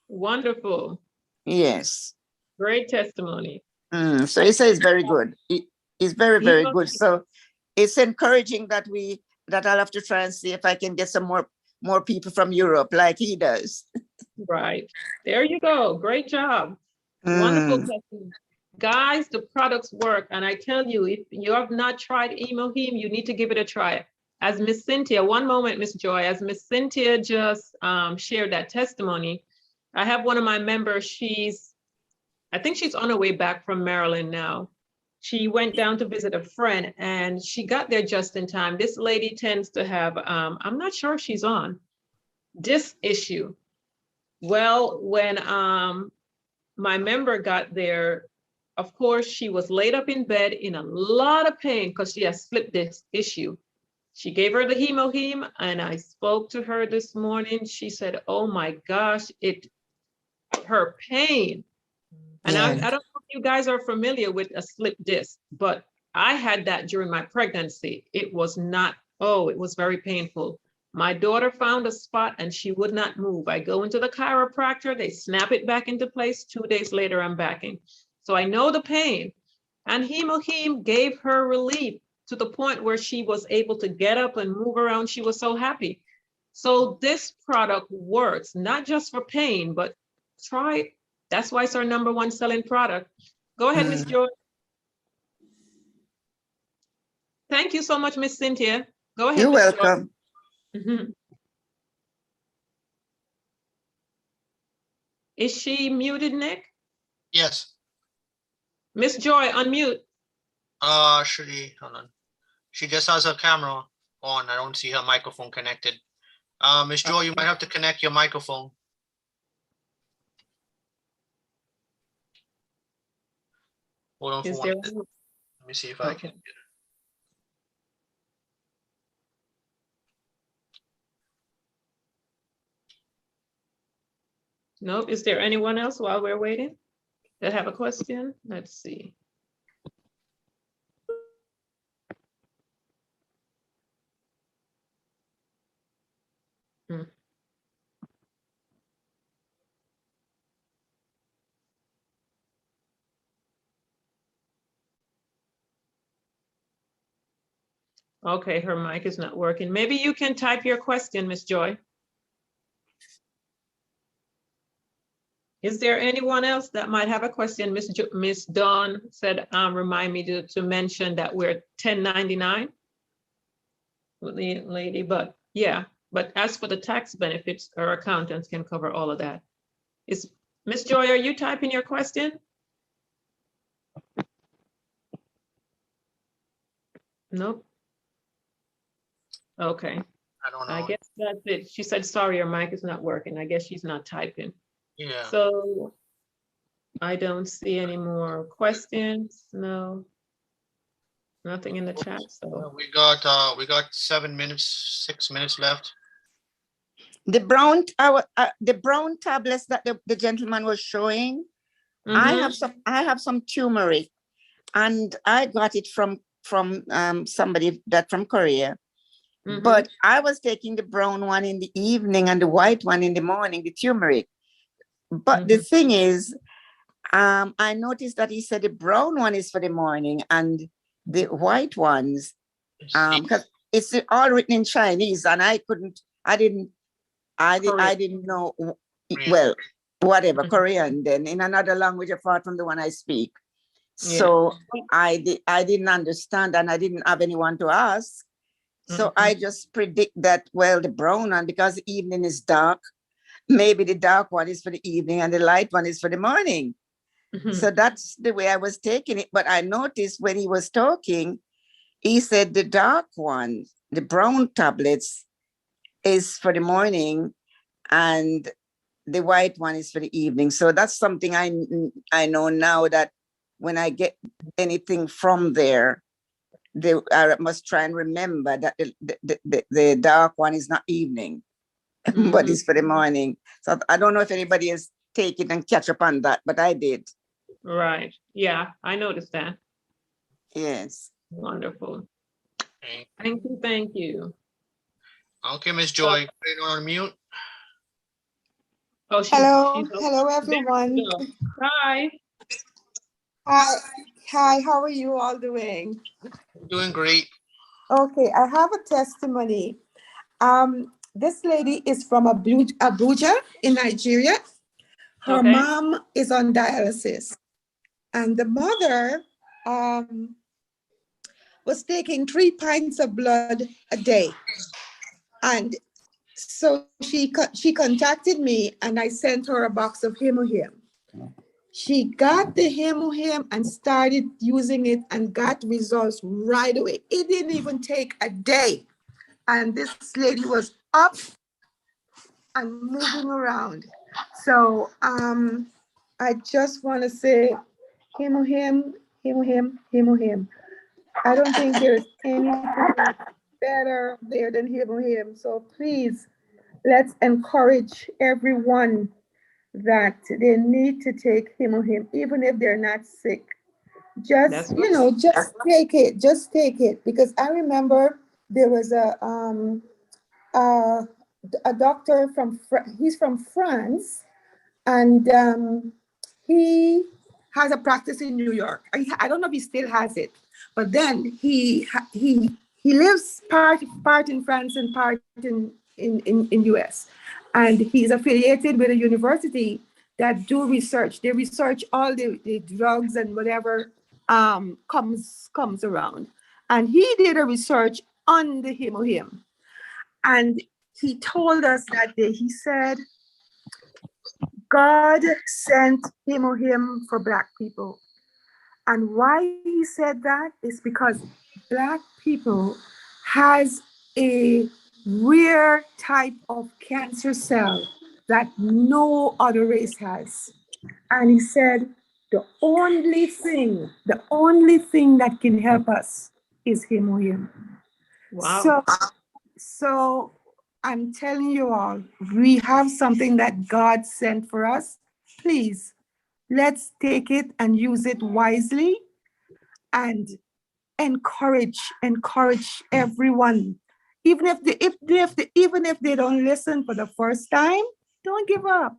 Wonderful. Yes. Great testimony. So he says very good. He's very, very good. So it's encouraging that I'll have to try and see if I can get some more people from Europe like he does. Right. There you go. Great job. Wonderful testimony. Guys, the products work. And I tell you, if you have not tried Emohim, you need to give it a try. As Miss Cynthia, one moment, Miss Joy, as Miss Cynthia just shared that testimony, I have one of my members, I think she's on her way back from Maryland now. She went down to visit a friend and she got there just in time. This lady tends to have, I'm not sure if she's on, this issue. Well, when my member got there, of course, she was laid up in bed in a lot of pain because she has split disc issue. She gave her the Hemohim, and I spoke to her this morning. She said, oh my gosh, her pain. And I don't know if you guys are familiar with a slip disc, but I had that during my pregnancy. It was not, oh, it was very painful. My daughter found a spot and she would not move. I go into the chiropractor, they snap it back into place. 2 days later, I'm back in. So I know the pain. And Hemohim gave her relief to the point where she was able to get up and move around. She was so happy. So this product works, not just for pain, but try it. That's why it's our #1 selling product. Go ahead, Miss Joy. Thank you so much, Miss Cynthia. Go ahead. You're Ms. welcome. Joy. Is she muted, Nick? Yes. Miss Joy, unmute. Hold on. She just has her camera on. I don't see her microphone connected. Miss Joy, you might have to connect your microphone. Hold on for Is 1 there minute. Let me see if I can get it. Nope. Is there anyone else while we're waiting that have a question? Let's see. Okay, her mic is not working. Maybe you can type your question, Miss Joy. Is there anyone else that might have a question? Miss Dawn said, remind me to mention that we're 1099 with the lady, but yeah. But as for the tax benefits, our accountants can cover all of that. Is Miss Joy, are you typing your question? Nope. Okay. I don't know. I guess that's it. She said, sorry, your mic is not working. I guess she's not typing. Yeah. So I don't see any more questions. No. Nothing in the chat. So We got 7 minutes, 6 minutes left. The brown tablets that the gentleman was showing, I have some turmeric, and I got it from somebody that from Korea. But I was taking the brown one in the evening and the white one in the morning, the turmeric. But the thing is, I noticed that he said the brown one is for the morning and the white ones, because it's all written in Chinese, and I didn't know, well, whatever, Korean then, in another language apart from the one I speak. So I didn't understand, and I didn't have anyone to ask. So I just predict that, well, the brown one, because the evening is dark, maybe the dark one is for the evening and the light one is for the morning. So that's the way I was taking it. But I noticed when he was talking, he said the dark one, the brown tablets, is for the morning and the white one is for the evening. So that's something I know now, that when I get anything from there, I must try and remember that the dark one is not evening, but it's for the morning. So I don't know if anybody is taking and catch up on that, but I did. right. Yeah, I noticed that. Yes. Wonderful. Thank you. Thank you. Okay, Miss Joy, put it on mute. Oh, hello everyone. Hi. Hi, how are you all doing? Doing great. Okay, I have a testimony. This lady is from Abuja in Nigeria. Her mom is on dialysis, and the mother was taking 3 pints of blood a day. And so she contacted me, and I sent her a box of Hemohim. She got the Hemohim and started using it and got results right away. It didn't even take a day. And this lady was up and moving around. So I just want to say, Hemohim, Hemohim, Hemohim. I don't think there's anything better there than him. So please, let's encourage everyone that they need to take him, even if they're not sick. Just, just take it. Just take it. Because I remember there was uh, a doctor he's from France, and he has a practice in New York. I don't know if he still has it, but then he lives part in France and part in US, and he's affiliated with a university that do research. They research all the drugs and whatever comes around, and he did a research on the him, and he told us that day. He said, God sent him for Black people. And why he said that is because Black people has a rare type of cancer cell that no other race has. And he said, the only thing that can help us is him. Wow. So I'm telling you all, we have something that God sent for us. Please, let's take it and use it wisely and encourage everyone. Even if they don't listen for the first time, don't give up.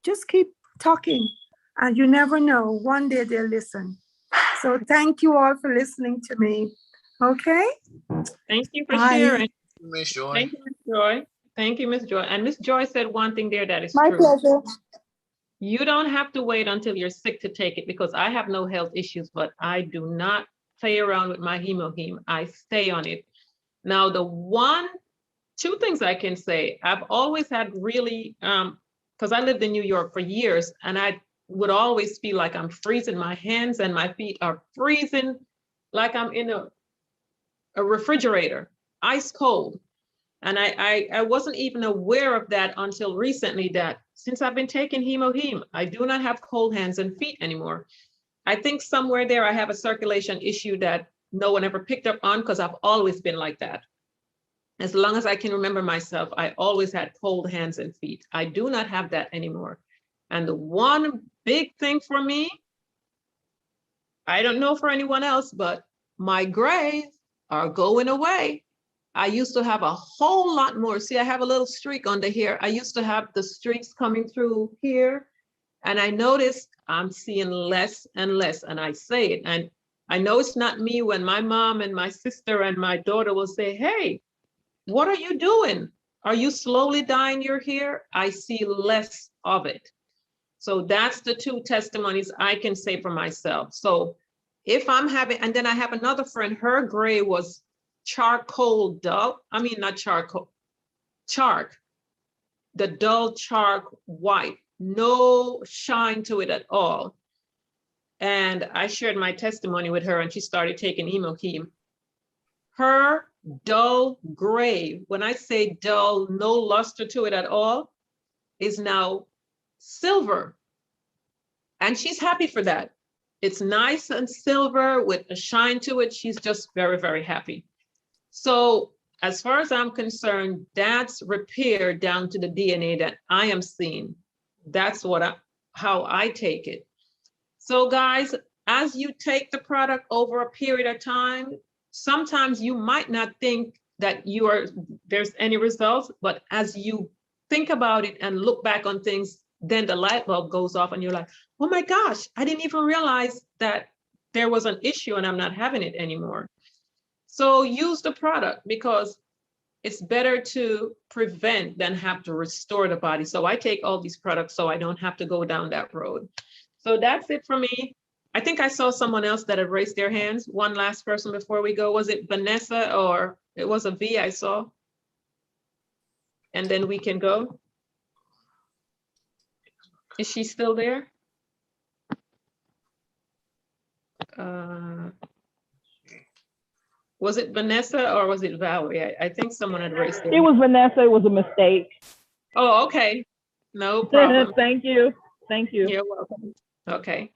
Just keep talking, and you never know, one day they'll listen. So thank you all for listening to me. Okay? Thank you for Bye. sharing. Miss Joy. Thank you, Miss Joy. Thank you, Miss Joy. And Miss Joy said one thing there that is My true. pleasure. You don't have to wait until you're sick to take it, because I have no health issues, but I do not play around with my heme. I stay on it. Now, two things I can say, I've always had really, because I lived in New York for years, and I would always feel like I'm freezing. My hands and my feet are freezing, like I'm in a refrigerator, ice cold. And I wasn't even aware of that until recently, that since I've been taking heme, I do not have cold hands and feet anymore. I think somewhere there I have a circulation issue that no one ever picked up on, because I've always been like that. As long as I can remember myself, I always had cold hands and feet. I do not have that anymore. And the one big thing for me, I don't know for anyone else, but my grays are going away. I used to have a whole lot more. See, I have a little streak under here. I used to have the streaks coming through here, and I noticed I'm seeing less and less, and I say it. And I know it's not me when my mom and my sister and my daughter will say, hey, what are you doing? Are you slowly dyeing your hair? I see less of it. So that's the two testimonies I can say for myself. So if I'm having, and then I have another friend, her gray was charcoal dull. I mean, not charcoal, chark, the dull chark white, no shine to it at all. And I shared my testimony with her, and she started taking heme. Her dull gray, when I say dull, no luster to it at all, is now silver. And she's happy for that. It's nice and silver with a shine to it. She's just very, very happy. So as far as I'm concerned, that's repair down to the DNA that I am seeing. That's how I take it. So guys, as you take the product over a period of time, sometimes you might not think that there's any results, but as you think about it and look back on things, then the light bulb goes off and you're like, oh my gosh, I didn't even realize that there was an issue and I'm not having it anymore. So use the product, because it's better to prevent than have to restore the body. So I take all these products so I don't have to go down that road. So that's it for me. I think I saw someone else that had raised their hands. One last person before we go. Was it Vanessa, or it was a V I saw? And then we can go. Is she still there? Was it Vanessa or was it Valerie? I think someone had raised their hand. It was Vanessa. It was a mistake. Oh, okay. No problem. Thank you. Thank you. You're welcome. Okay.